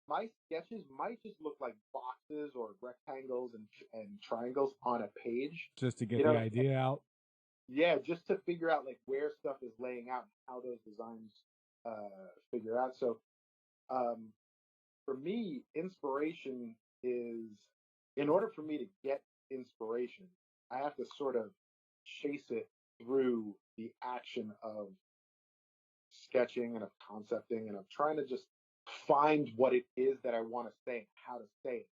My sketches might just look like boxes or rectangles and triangles on a page, just to get the idea out. Yeah, just to figure out like where stuff is laying out and how those designs figure out. So for me, inspiration is, in order for me to get inspiration, I have to sort of chase it through the action of sketching and of concepting and of trying to just find what it is that I want to say and how to say it.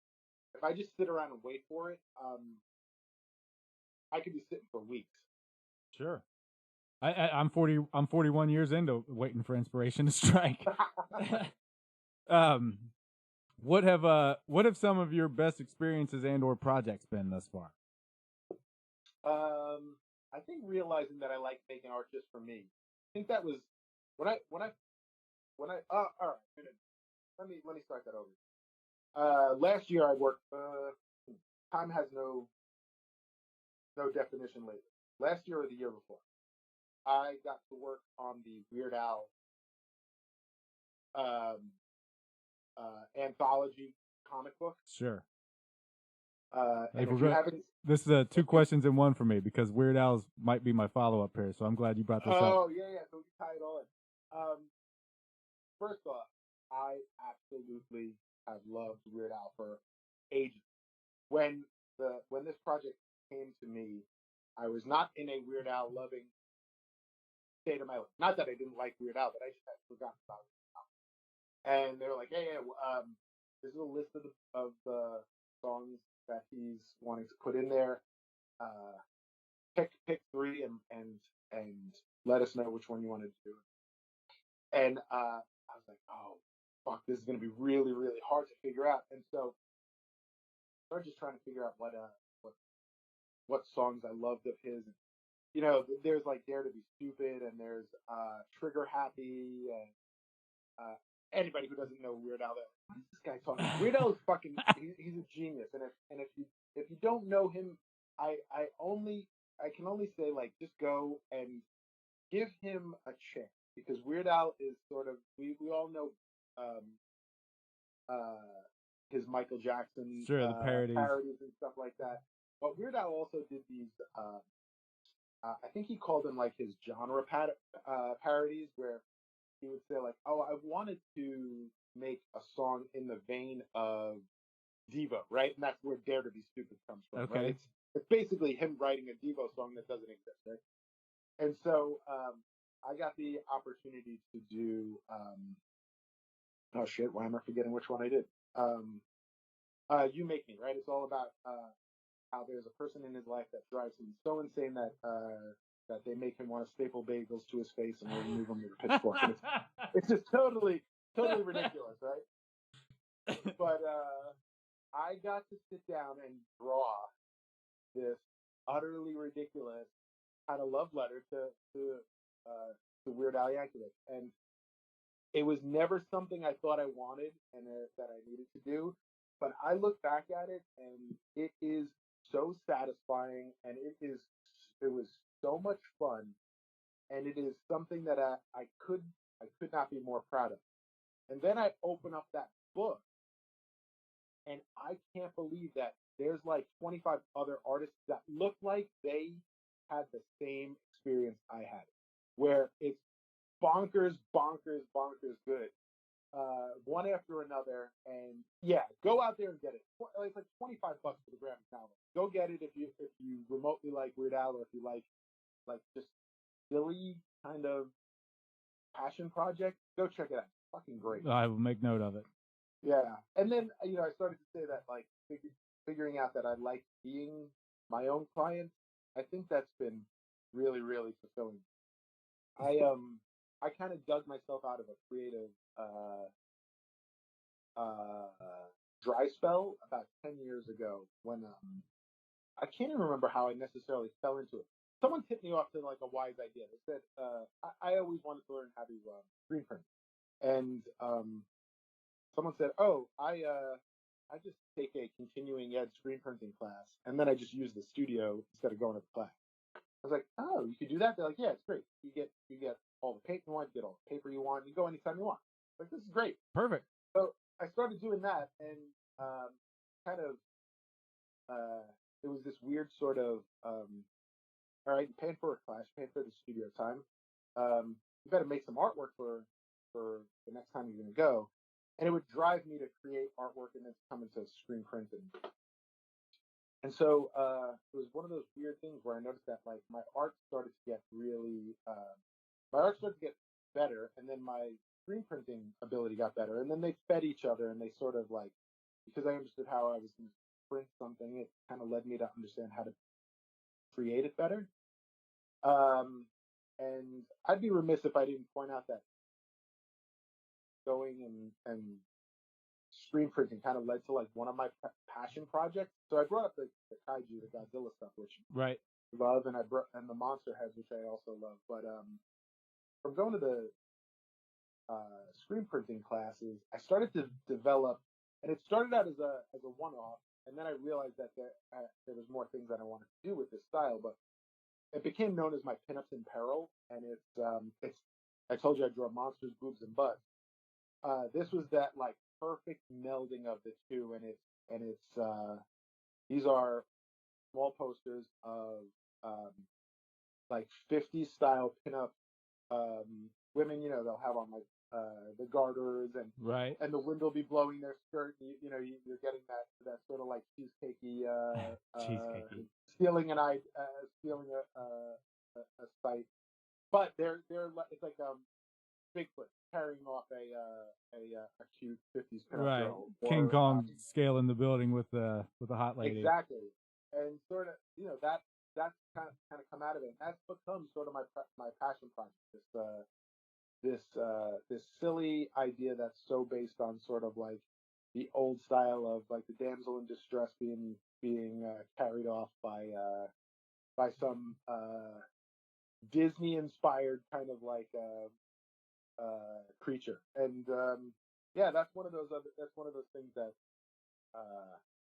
If I just sit around and wait for it, I could be sitting for weeks. Sure. I'm 40. I'm 41 years into waiting for inspiration to strike. What have some of your best experiences and/or projects been thus far? I think realizing that I like making art just for me. I think that was when I all right. Let me start that over. Last year I worked. Time has no definition lately. Last year or the year before, I got to work on the Weird Al anthology comic book. Sure. And if you haven't, this is two questions in one for me, because Weird Al's might be my follow-up here, so I'm glad you brought this up. Oh, yeah, so we tie it all in. First off, I absolutely have loved Weird Al for ages. When this project came to me, I was not in a Weird Al loving state of my life. Not that I didn't like Weird Al, but I just had forgotten about it. And they were like, hey, this is a list of the songs that he's wanting to put in there. Pick 3 and let us know which one you want to do. And I was like, oh, fuck, this is going to be really, really hard to figure out. And so I started just trying to figure out what songs I loved of his. You know, there's like Dare to Be Stupid, and there's Trigger Happy, and anybody who doesn't know Weird Al, what is this guy talking about? Weird Al is fucking, he's a genius. And if you don't know him, I can only say, like, just go and give him a chance, because Weird Al is sort of, we all know his Michael Jackson the parodies and stuff like that. But Weird Al also did these, I think he called them like his genre parodies, where he would say like, oh, I wanted to make a song in the vein of Devo, right? And that's where Dare to Be Stupid comes from, Okay. right? It's basically him writing a Devo song that doesn't exist, right? And so I got the opportunity to do, oh shit, why am I forgetting which one I did? You Make Me, right? It's all about how there's a person in his life that drives him so insane that they make him want to staple bagels to his face and remove him with a pitchfork. And it's just totally ridiculous, right? But I got to sit down and draw this utterly ridiculous kind of love letter to Weird Al Yankovic, and it was never something I thought I wanted and that I needed to do. But I look back at it, and it is so satisfying, and it was so much fun, and it is something that I could not be more proud of. And then I open up that book, and I can't believe that there's like 25 other artists that look like they had the same experience I had, where it's bonkers good. One after another, and yeah, go out there and get it. It's like $25 for the graphic novel. Go get it if you remotely like Weird Al, or if you like just silly kind of passion project. Go check it out. It's fucking great. I will make note of it. Yeah, and then I started to say that, like, figuring out that I like being my own client. I think that's been really, really fulfilling. I kind of dug myself out of a creative dry spell about 10 years ago, when I can't even remember how I necessarily fell into it. Someone tipped me off to like a wise idea. They said I always wanted to learn how to screen print, and someone said, "Oh, I just take a continuing ed screen printing class, and then I just use the studio instead of going to the class." I was like, "Oh, you could do that?" They're like, "Yeah, it's great. You get all the paper you want, you get all the paper you want, you go anytime you want." Like, this is great. Perfect. So I started doing that, and kind of it was this weird sort of, all right, you're paying for a class, you're paying for the studio time. You better make some artwork for the next time you're going to go. And it would drive me to create artwork and then come into screen printing. And so it was one of those weird things where I noticed that, like, my art started to get better, and then my screen printing ability got better, and then they fed each other, and they sort of, like, because I understood how I was going to print something, it kind of led me to understand how to create it better. And I'd be remiss if I didn't point out that going and screen printing kind of led to, like, one of my passion projects. So I brought up the kaiju, the Godzilla stuff, which right. I love, and the monster heads, which I also love. But from going to the screen printing classes, I started to develop, and it started out as a one-off, and then I realized that there was more things that I wanted to do with this style, but it became known as my pinups in peril, and it's I told you I draw monsters, boobs, and butts. This was that, like, perfect melding of the two, and it's these are small posters of like 50s style pinup women. They'll have on, like, the garters, and right, and the wind will be blowing their skirt. You're getting that sort of like cheesecakey, stealing a sight, but they're it's like Bigfoot carrying off a cute 50s pinup right. girl. King Kong scaling the building with the hot lady. Exactly, and sort of that's kind of come out of it. And that's become sort of my passion project. this silly idea that's so based on sort of like the old style of like the damsel in distress being carried off by some Disney inspired kind of like creature, and yeah, that's one of those things that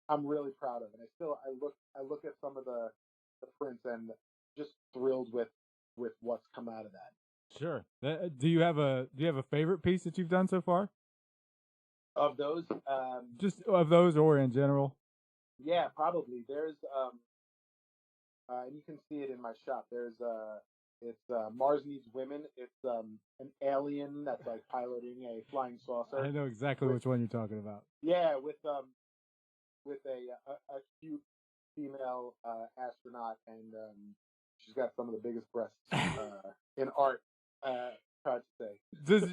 I'm really proud of, and I look at some of the prints and just thrilled with what's come out of that. Sure. Do you have a favorite piece that you've done so far? Of those, just of those, or in general? Yeah, probably. There's and you can see it in my shop. There's it's Mars Needs Women. It's an alien that's like piloting a flying saucer. I know exactly which one you're talking about. Yeah, with a cute female astronaut, and she's got some of the biggest breasts in art. Proud to say.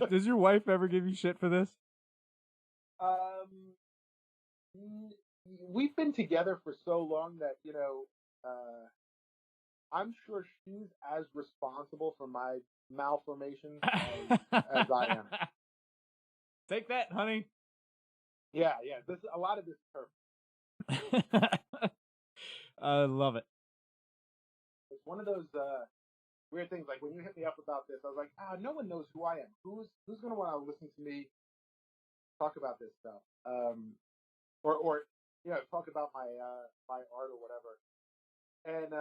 Does your wife ever give you shit for this? We've been together for so long that I'm sure she's as responsible for my malformations as I am. Take that, honey. Yeah. A lot of this is her. I love it. It's one of those weird things. Like when you hit me up about this, I was like, no one knows who I am. Who's going to want to listen to me talk about this stuff? Or talk about my my art or whatever. And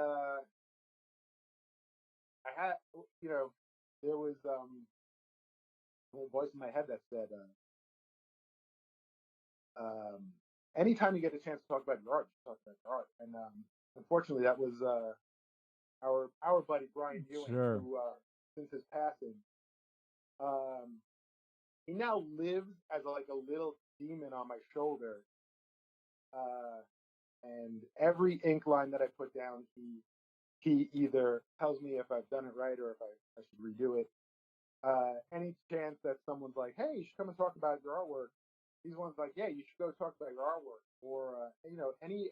I had, there was a voice in my head that said, anytime you get a chance to talk about your art, talk about your art. And unfortunately, that was our buddy Brian Ewing, sure. who since his passing, he now lives as like a little demon on my shoulder. And every ink line that I put down, he either tells me if I've done it right or if I should redo it. Any chance that someone's like, hey, you should come and talk about your artwork, he's one's like, yeah, you should go talk about your artwork. Or any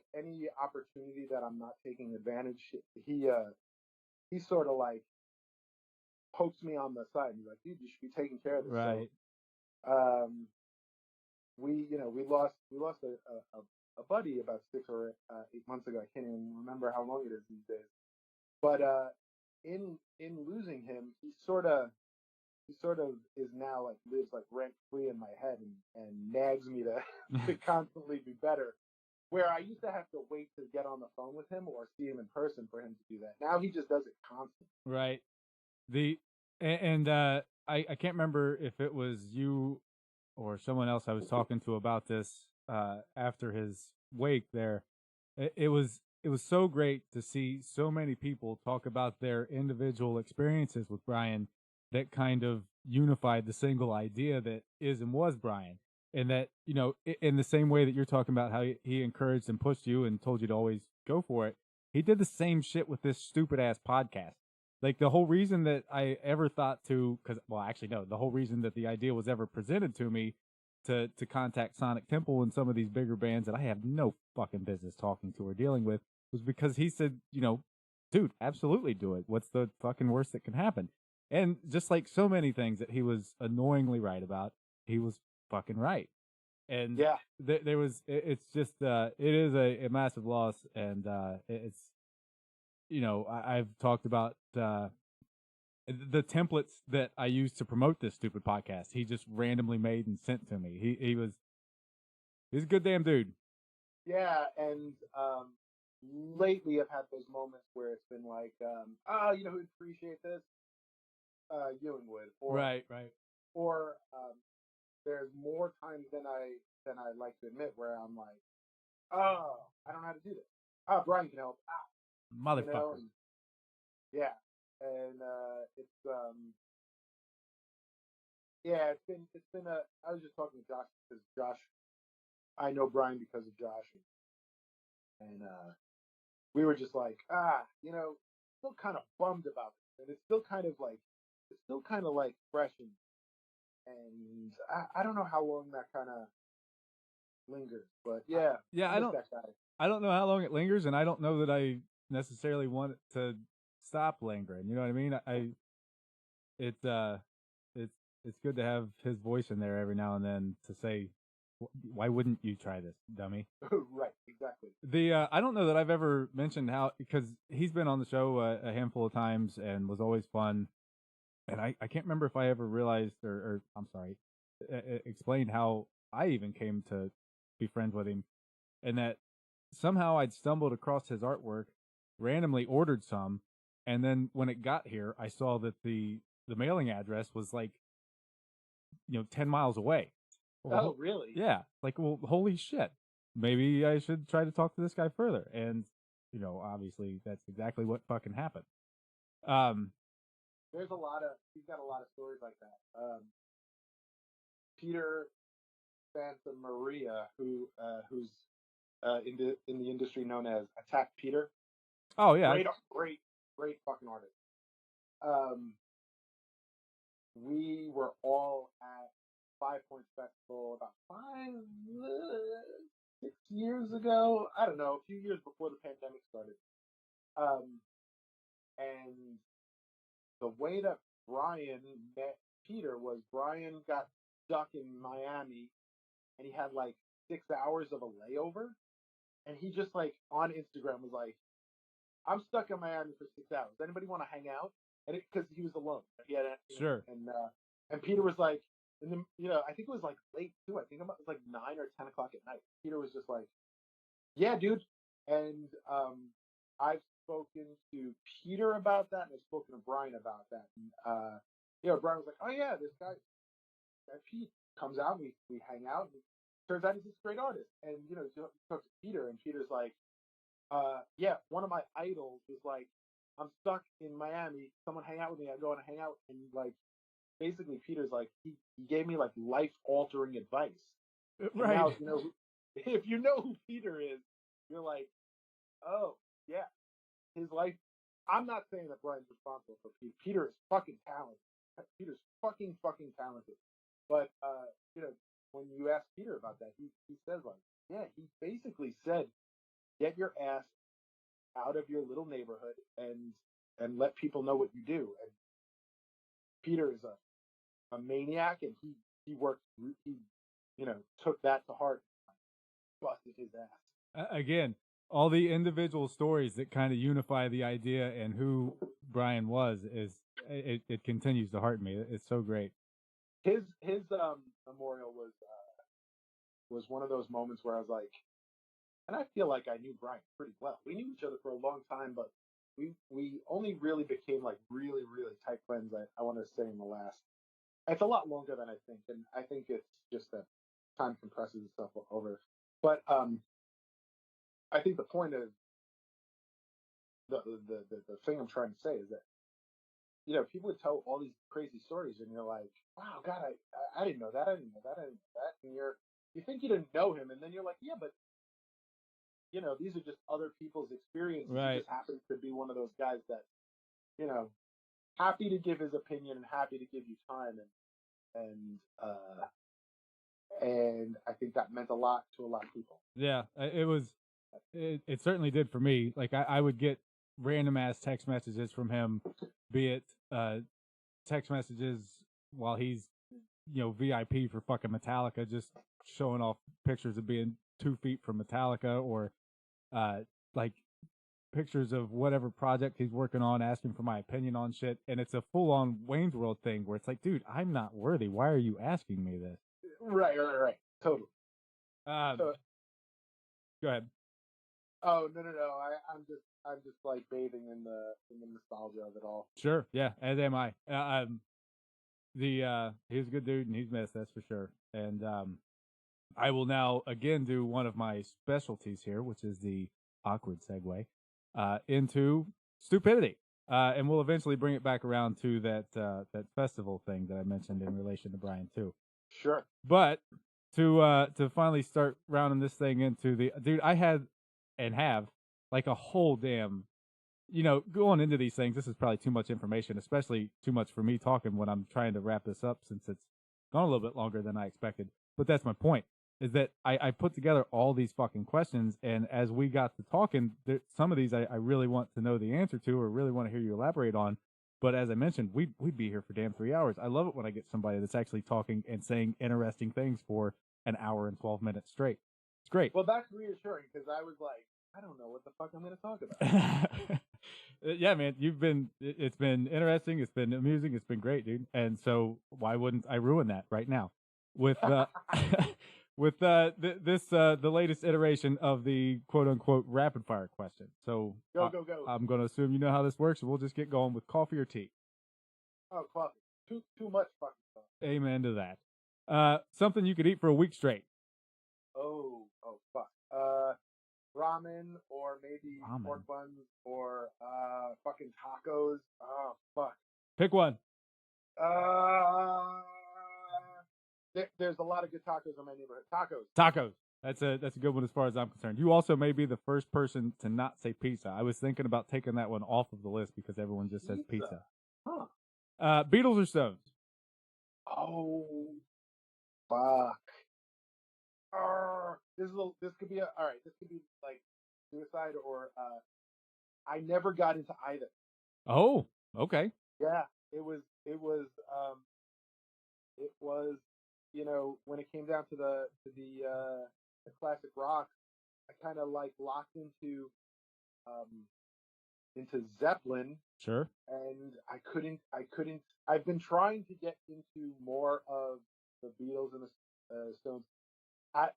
opportunity that I'm not taking advantage, he sort of like pokes me on the side. He's like, dude, you should be taking care of this. Right. So, we lost a buddy about 6 or 8 months ago. I can't even remember how long it is these days. But in losing him, he sort of is now like lives like rent free in my head and nags me to constantly be better. Where I used to have to wait to get on the phone with him or see him in person for him to do that. Now he just does it constantly. Right. I can't remember if it was you or someone else I was talking to about this after his wake there. It was so great to see so many people talk about their individual experiences with Brian that kind of unified the single idea that is and was Brian. And that, in the same way that you're talking about how he encouraged and pushed you and told you to always go for it, he did the same shit with this stupid ass podcast. Like the whole reason that I ever thought the whole reason that the idea was ever presented to me to contact Sonic Temple and some of these bigger bands that I have no fucking business talking to or dealing with was because he said, dude, absolutely do it. What's the fucking worst that can happen? And just like so many things that he was annoyingly right about, he was fucking right. And yeah, there was, it's just, it is a massive loss. And it's, I've talked about the templates that I used to promote this stupid podcast. He just randomly made and sent to me. He's a good damn dude. Yeah, and lately I've had those moments where it's been like, who'd appreciate this? Ewing would. Or, right. Or there's more times than I like to admit where I'm like, oh, I don't know how to do this. Oh, Brian can help. Motherfucker. Yeah. And it's been I was just talking to Josh because I know Brian because of Josh, and we were just like, still kind of bummed about it, and it's still kind of like fresh, and I don't know how long that kind of lingers, but yeah, I don't know how long it lingers, and I don't know that I necessarily want it to stop lingering. You know what I mean? It's it's good to have his voice in there every now and then to say, why wouldn't you try this, dummy? Right, exactly. I don't know that I've ever mentioned how, because he's been on the show a handful of times and was always fun. And I can't remember if I ever realized or I'm sorry, explained how I even came to be friends with him, and that somehow I'd stumbled across his artwork, randomly ordered some, and then when it got here, I saw that the mailing address was like, 10 miles away. Oh, really? Yeah. Like, well, holy shit. Maybe I should try to talk to this guy further. And, obviously that's exactly what fucking happened. He's got a lot of stories like that. Peter Santa Maria, who's in the industry known as Attack Peter. Oh yeah. Great fucking artist. We were all at 5 Points Festival about 6 years ago. I don't know, a few years before the pandemic started. And the way that Brian met Peter was Brian got stuck in Miami, and he had like 6 hours of a layover, and he just like on Instagram was like, "I'm stuck in Miami for 6 hours. Anybody want to hang out?" And because he was alone, he had sure. And Peter was like, and then I think it was like late too. I think it was like 9 or 10 o'clock at night. Peter was just like, "Yeah, dude." And I've spoken to Peter about that, and I've spoken to Brian about that. And Brian was like, "Oh yeah, this guy Pete comes out, and we hang out, and turns out he's this great artist." And you talk to Peter, and Peter's like, "Yeah, one of my idols was like, I'm stuck in Miami. Someone hang out with me. I go and hang out." And like, basically, Peter's like, he gave me like life altering advice. Right. And now, if you know who Peter is, you're like, oh yeah, his life. I'm not saying that Brian's responsible for Peter. Peter is fucking talented. Peter's fucking talented. But when you ask Peter about that, he says like, yeah, he basically said, get your ass out of your little neighborhood and let people know what you do. And Peter is a maniac, and he worked. He took that to heart, busted his ass. Again, all the individual stories that kind of unify the idea and who Brian was it continues to heart me. It's so great. His memorial was one of those moments where I was like, and I feel like I knew Brian pretty well. We knew each other for a long time, but we only really became like really, really tight friends. I want to say in the last. It's a lot longer than I think, and I think it's just that time compresses itself over. But I think the point of the thing I'm trying to say is that people would tell all these crazy stories, and you're like, wow, God, I didn't know that, I didn't know that, I didn't know that, and you think you didn't know him, and then you're like, yeah, but these are just other people's experiences. Right. He just happens to be one of those guys that happy to give his opinion and happy to give you time, and I think that meant a lot to a lot of people. Yeah, it certainly did for me. Like I would get random ass text messages from him, be it text messages while he's VIP for fucking Metallica, just showing off pictures of being 2 feet from Metallica, or like pictures of whatever project he's working on, asking for my opinion on shit. And it's a full on Wayne's World thing where it's like, dude, I'm not worthy. Why are you asking me this? Right. Totally. Go ahead. Oh no! I'm just like bathing in the nostalgia of it all. Sure, yeah, as am I. He was a good dude, and he's missed, that's for sure. And I will now again do one of my specialties here, which is the awkward segue into stupidity, and we'll eventually bring it back around to that festival thing that I mentioned in relation to Brian too. Sure. But to finally start rounding this thing into the dude, I had and have like a whole damn, going into these things, this is probably too much information, especially too much for me talking when I'm trying to wrap this up, since it's gone a little bit longer than I expected. But that's my point, is that I put together all these fucking questions, and as we got to talking, some of these I really want to know the answer to, or really want to hear you elaborate on. But as I mentioned, we'd be here for damn 3 hours. I love it when I get somebody that's actually talking and saying interesting things for an hour and 12 minutes straight. It's great. Well, that's reassuring because I was like, I don't know what the fuck I'm going to talk about. Yeah, man, it's been interesting. It's been amusing. It's been great, dude. And so why wouldn't I ruin that right now with the latest iteration of the quote unquote rapid fire question. So Go. I'm going to assume you know how this works. We'll just get going with coffee or tea. Oh, coffee. Too much fucking stuff. Amen to that. Something you could eat for a week straight. Oh, fuck. Ramen or maybe pork buns or fucking tacos. Oh, fuck. Pick one. There's a lot of good tacos in my neighborhood. Tacos. That's a good one as far as I'm concerned. You also may be the first person to not say pizza. I was thinking about taking that one off of the list because everyone just says pizza. Huh. Beatles or Stones? Oh, fuck. This could be this could be like suicide or I never got into either. Oh, okay. Yeah, it was when it came down to the classic rock, I kind of like locked into Zeppelin. Sure. And I couldn't. I've been trying to get into more of the Beatles and the Stones.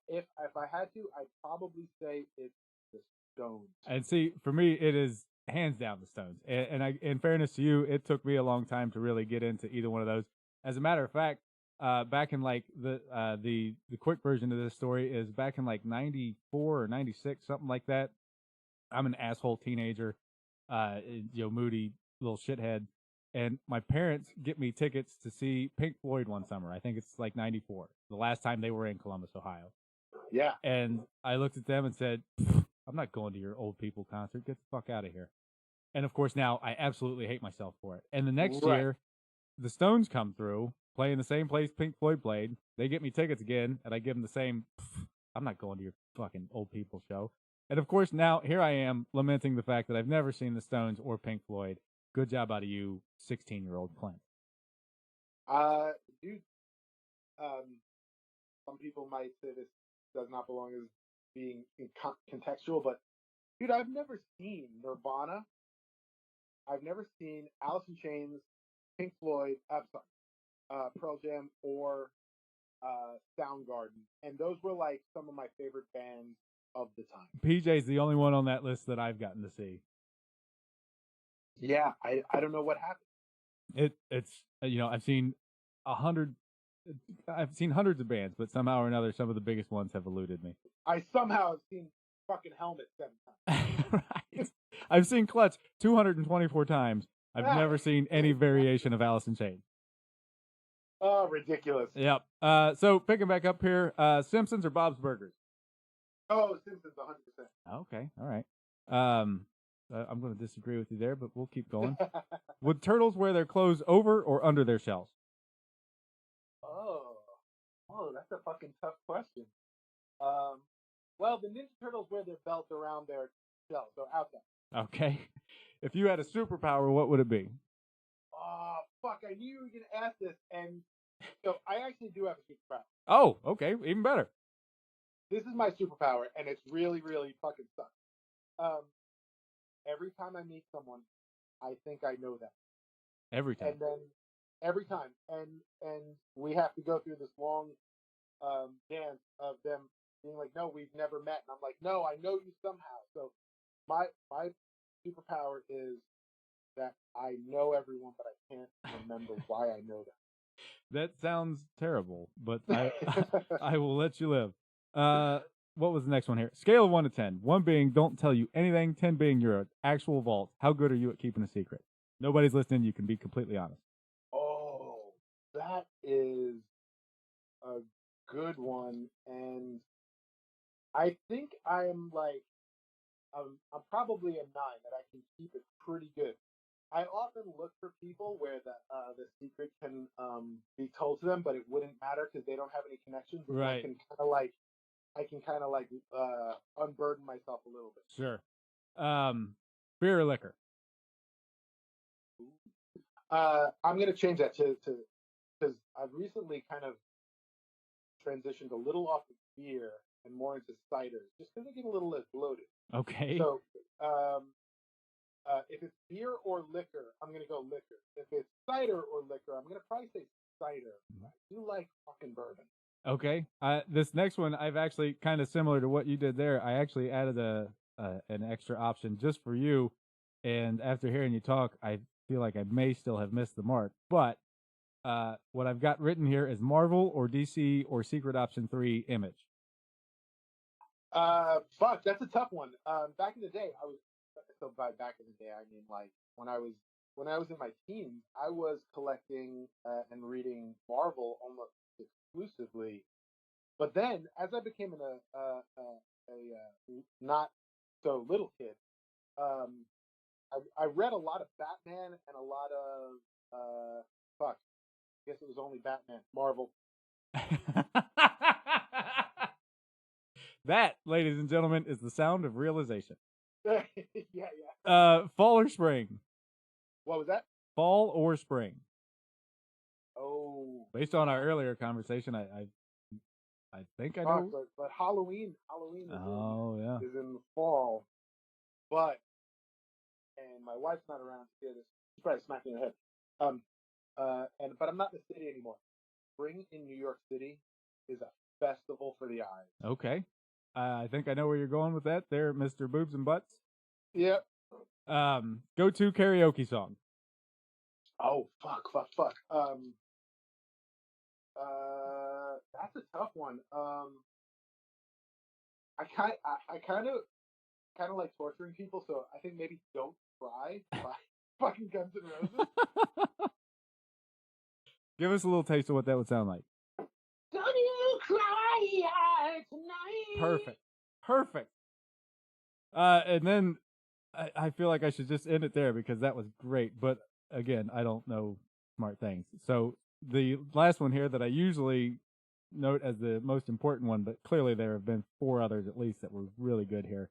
If I had to, I'd probably say it's the Stones. And see, for me, it is hands down the Stones. And I, in fairness to you, it took me a long time to really get into either one of those. As a matter of fact, back in like the quick version of this story is back in like 94 or 96, something like that. I'm an asshole teenager, moody little shithead. And my parents get me tickets to see Pink Floyd one summer. I think it's like 94, the last time they were in Columbus, Ohio. Yeah. And I looked at them and said, I'm not going to your old people concert. Get the fuck out of here. And of course, now I absolutely hate myself for it. And the next year, the Stones come through, playing the same place Pink Floyd played. They get me tickets again, and I give them the same, I'm not going to your fucking old people show. And of course, now here I am lamenting the fact that I've never seen the Stones or Pink Floyd. Good job out of you, 16-year-old Clint. Dude, some people might say this does not belong as being contextual, but dude, I've never seen Nirvana. I've never seen Alice in Chains, Pink Floyd, Pearl Jam, or Soundgarden, and those were like some of my favorite bands of the time. PJ's the only one on that list that I've gotten to see. Yeah, I don't know what happened. It's I've seen hundreds of bands, but somehow or another, some of the biggest ones have eluded me. I somehow have seen fucking Helmet 7 times. Right. I've seen Clutch 224 times. I've never seen any variation of Alice in Chains. Oh, ridiculous. Yep. So picking back up here, Simpsons or Bob's Burgers? Oh, Simpsons, 100%. Okay, all right. I'm going to disagree with you there, but we'll keep going. Would turtles wear their clothes over or under their shells? Oh, that's a fucking tough question. Well, the Ninja Turtles wear their belts around their shells, so outside. Okay. If you had a superpower, what would it be? Oh, fuck, I knew you were going to ask this, and so I actually do have a superpower. Oh, okay, even better. This is my superpower, and it's really, really fucking sucks. Every time I meet someone, I think I know them. Every time. And then every time, and we have to go through this long dance of them being like, "No, we've never met," and I'm like, "No, I know you somehow." So my superpower is that I know everyone, but I can't remember why I know them. That sounds terrible, but I will let you live. What was the next one here? Scale of 1 to 10. 1 being don't tell you anything, 10 being your actual vault. How good are you at keeping a secret? Nobody's listening. You can be completely honest. Oh, that is a good one, and I think I'm like I'm probably a 9 that I can keep it pretty good. I often look for people where the secret can be told to them, but it wouldn't matter because they don't have any connections. Right. I can kind of unburden myself a little bit. Sure. Beer or liquor? I'm gonna change that to because I've recently kind of transitioned a little off of beer and more into ciders, just because they get a little less bloated. Okay. So, if it's beer or liquor, I'm gonna go liquor. If it's cider or liquor, I'm gonna probably say cider. I do like fucking bourbon. Okay. This next one, I've actually kind of similar to what you did there. I actually added an extra option just for you, and after hearing you talk, I feel like I may still have missed the mark. But what I've got written here is Marvel or DC or Secret Option 3 Image. Fuck, that's a tough one. Back in the day, by back in the day, I mean like when I was in my teens, I was collecting and reading Marvel almost exclusively. But then, as I became a not so little kid, I read a lot of Batman and a lot of fuck. I guess it was only Batman, Marvel. That, ladies and gentlemen, is the sound of realization. yeah. Fall or spring? What was that? Fall or spring? Oh. Based on our earlier conversation, I think I know. But Halloween is in the fall. But, and my wife's not around to hear this. She's probably smacking her head. But I'm not in the city anymore. Spring in New York City is a festival for the eyes. Okay. I think I know where you're going with that there, Mr. Boobs and Butts. Yep. Go-to karaoke song. Oh, fuck. That's a tough one. I kind of like torturing people, so I think maybe "Don't Cry" by fucking Guns N' Roses. Give us a little taste of what that would sound like. Don't you cry tonight. Perfect. And then I feel like I should just end it there because that was great. But again, I don't know smart things. So the last one here that I usually note as the most important one, but clearly there have been 4 others at least that were really good here.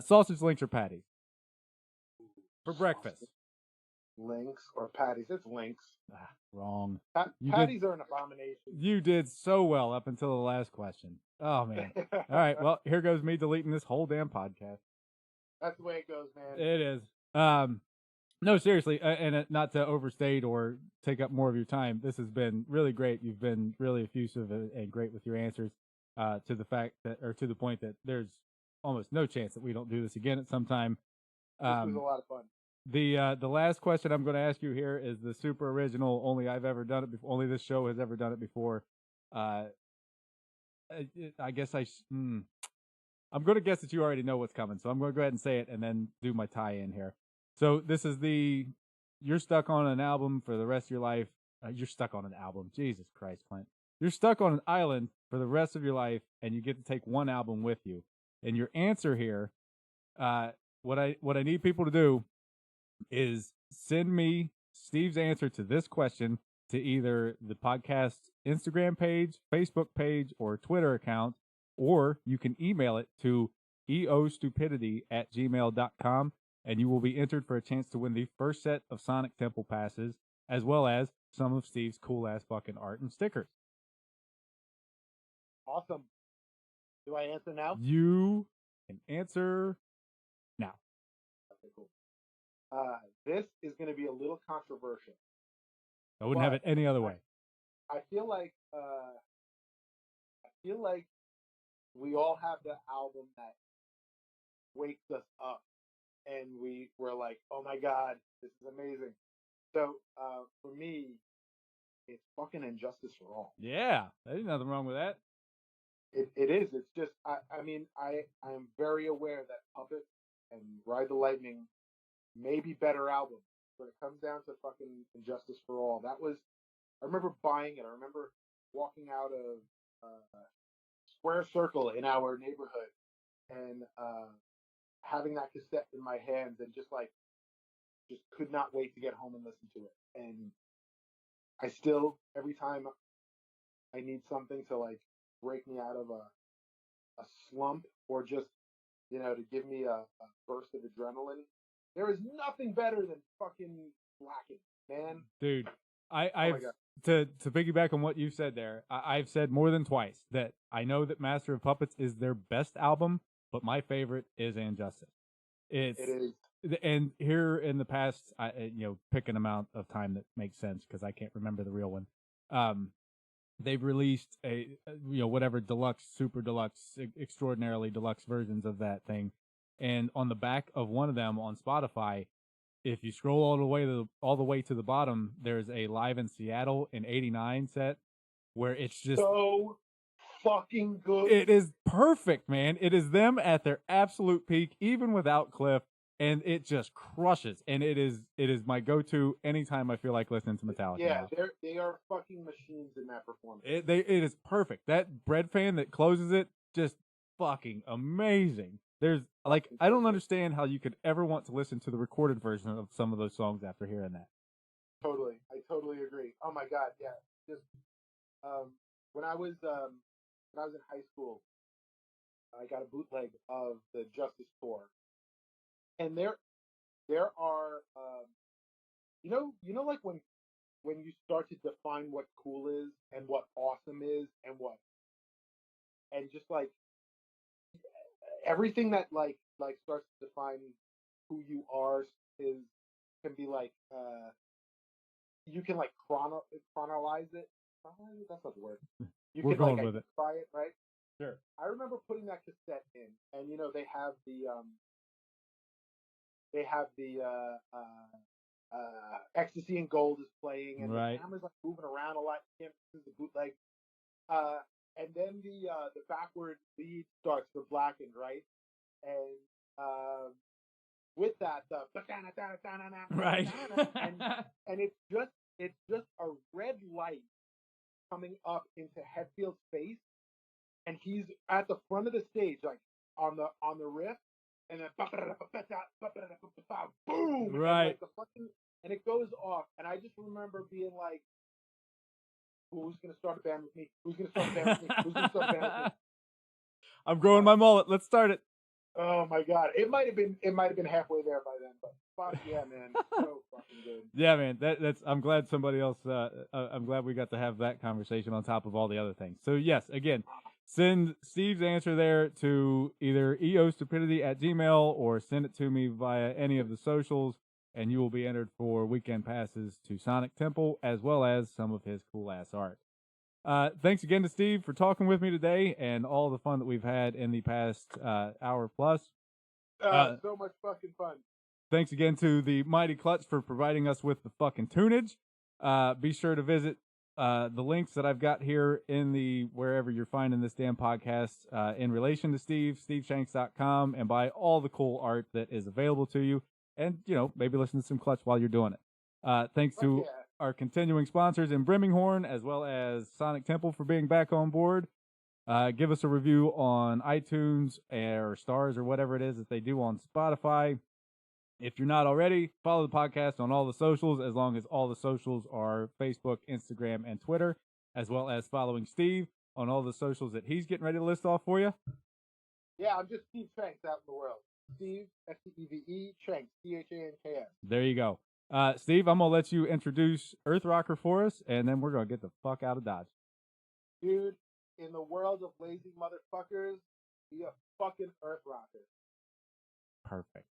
Sausage links or patties? For breakfast. Links or patties? It's links. Wrong. Patties are an abomination. You did so well up until the last question. Oh, man. All right, well, here goes me deleting this whole damn podcast. That's the way it goes, man. It is. No, seriously, and not to overstate or take up more of your time, this has been really great. You've been really effusive and great with your answers to the point that there's almost no chance that we don't do this again at some time. This was a lot of fun. The last question I'm going to ask you here is the super original. Only I've ever done it before. Only this show has ever done it before. I guess I'm going to guess that you already know what's coming, so I'm going to go ahead and say it and then do my tie-in here. So this is you're stuck on an album for the rest of your life. You're stuck on an album. Jesus Christ, Clint. You're stuck on an island for the rest of your life, and you get to take one album with you. And your answer here, what I need people to do is send me Steve's answer to this question to either the podcast Instagram page, Facebook page, or Twitter account, or you can email it to eostupidity@gmail.com, and you will be entered for a chance to win the first set of Sonic Temple passes, as well as some of Steve's cool-ass fucking art and stickers. Awesome. Do I answer now? You can answer now. Okay, cool. This is going to be a little controversial. I wouldn't have it any other way. I feel like we all have the album that wakes us up, and we're like, oh my god, this is amazing. So for me, it's fucking Injustice for All. Yeah, there's nothing wrong with that. It is. It's just I mean I am very aware that Puppet and Ride the Lightning may be better albums, but it comes down to fucking Injustice for All. I remember buying it. I remember walking out of Square Circle in our neighborhood and having that cassette in my hands and just could not wait to get home and listen to it. And I still, every time I need something to like break me out of a slump or just, to give me a burst of adrenaline, there is nothing better than fucking Blackened. man. Dude, my I've God. to piggyback on what you said there. I've said more than twice that I know that Master of Puppets is their best album, but my favorite is And Justice. It is. And here in the past, pick an amount of time that makes sense because I can't remember the real one. They've released whatever deluxe, super deluxe, extraordinarily deluxe versions of that thing, and on the back of one of them on Spotify, if you scroll all the way to the bottom, there's a Live in Seattle in '89 set where it's just so fucking good. It is perfect, man. It is them at their absolute peak, even without Cliff, and it just crushes. And it is my go-to anytime I feel like listening to Metallica. Yeah, they are fucking machines in that performance. It is perfect. That bread fan that closes it, just fucking amazing. There's I don't understand how you could ever want to listen to the recorded version of some of those songs after hearing that. Totally, I totally agree. Oh my god, yeah. Just when I was in high school, I got a bootleg of the Justice tour, and there are like when you start to define what cool is and what awesome is and just like everything that like starts to define who you are can be like you can like chronologize it. That's not the word. You We're can going like with it. identify it, right? Sure. I remember putting that cassette in, and they have the Ecstasy and Gold is playing, and right. the camera's like moving around a lot. You can't see the bootleg. And then the backward lead starts for Blackened, right? And with that, the right, and it's just a red light coming up into Hetfield's face, and he's at the front of the stage, like on the riff, and then boom, right, and it goes off, and I just remember being like, who's gonna start a band with me? Who's gonna start a band with me? Who's gonna start a band with me? I'm growing my mullet. Let's start it. Oh my god, it might have been halfway there by then, but fuck yeah, man, so fucking good. Yeah, man, that's. I'm glad somebody else. I'm glad we got to have that conversation on top of all the other things. So yes, again, send Steve's answer there to either eostupidity@gmail or send it to me via any of the socials, and you will be entered for weekend passes to Sonic Temple as well as some of his cool ass art. Thanks again to Steve for talking with me today and all the fun that we've had in the past hour plus. So much fucking fun. Thanks again to the Mighty Clutch for providing us with the fucking tunage. Be sure to visit the links that I've got here in the wherever you're finding this damn podcast in relation to Steve, steveshanks.com, and buy all the cool art that is available to you. And, maybe listen to some Clutch while you're doing it. Thanks to our continuing sponsors in Brimminghorn, as well as Sonic Temple for being back on board. Give us a review on iTunes or stars or whatever it is that they do on Spotify. If you're not already, follow the podcast on all the socials, as long as all the socials are Facebook, Instagram, and Twitter, as well as following Steve on all the socials that he's getting ready to list off for you. Yeah, I'm just Steve Chanks out in the world. Steve, S-T-E-V-E, Chanks, C-H-A-N-K-S. There you go. Steve, I'm going to let you introduce Earth Rocker for us, and then we're going to get the fuck out of Dodge. Dude, in the world of lazy motherfuckers, be a fucking Earth Rocker. Perfect.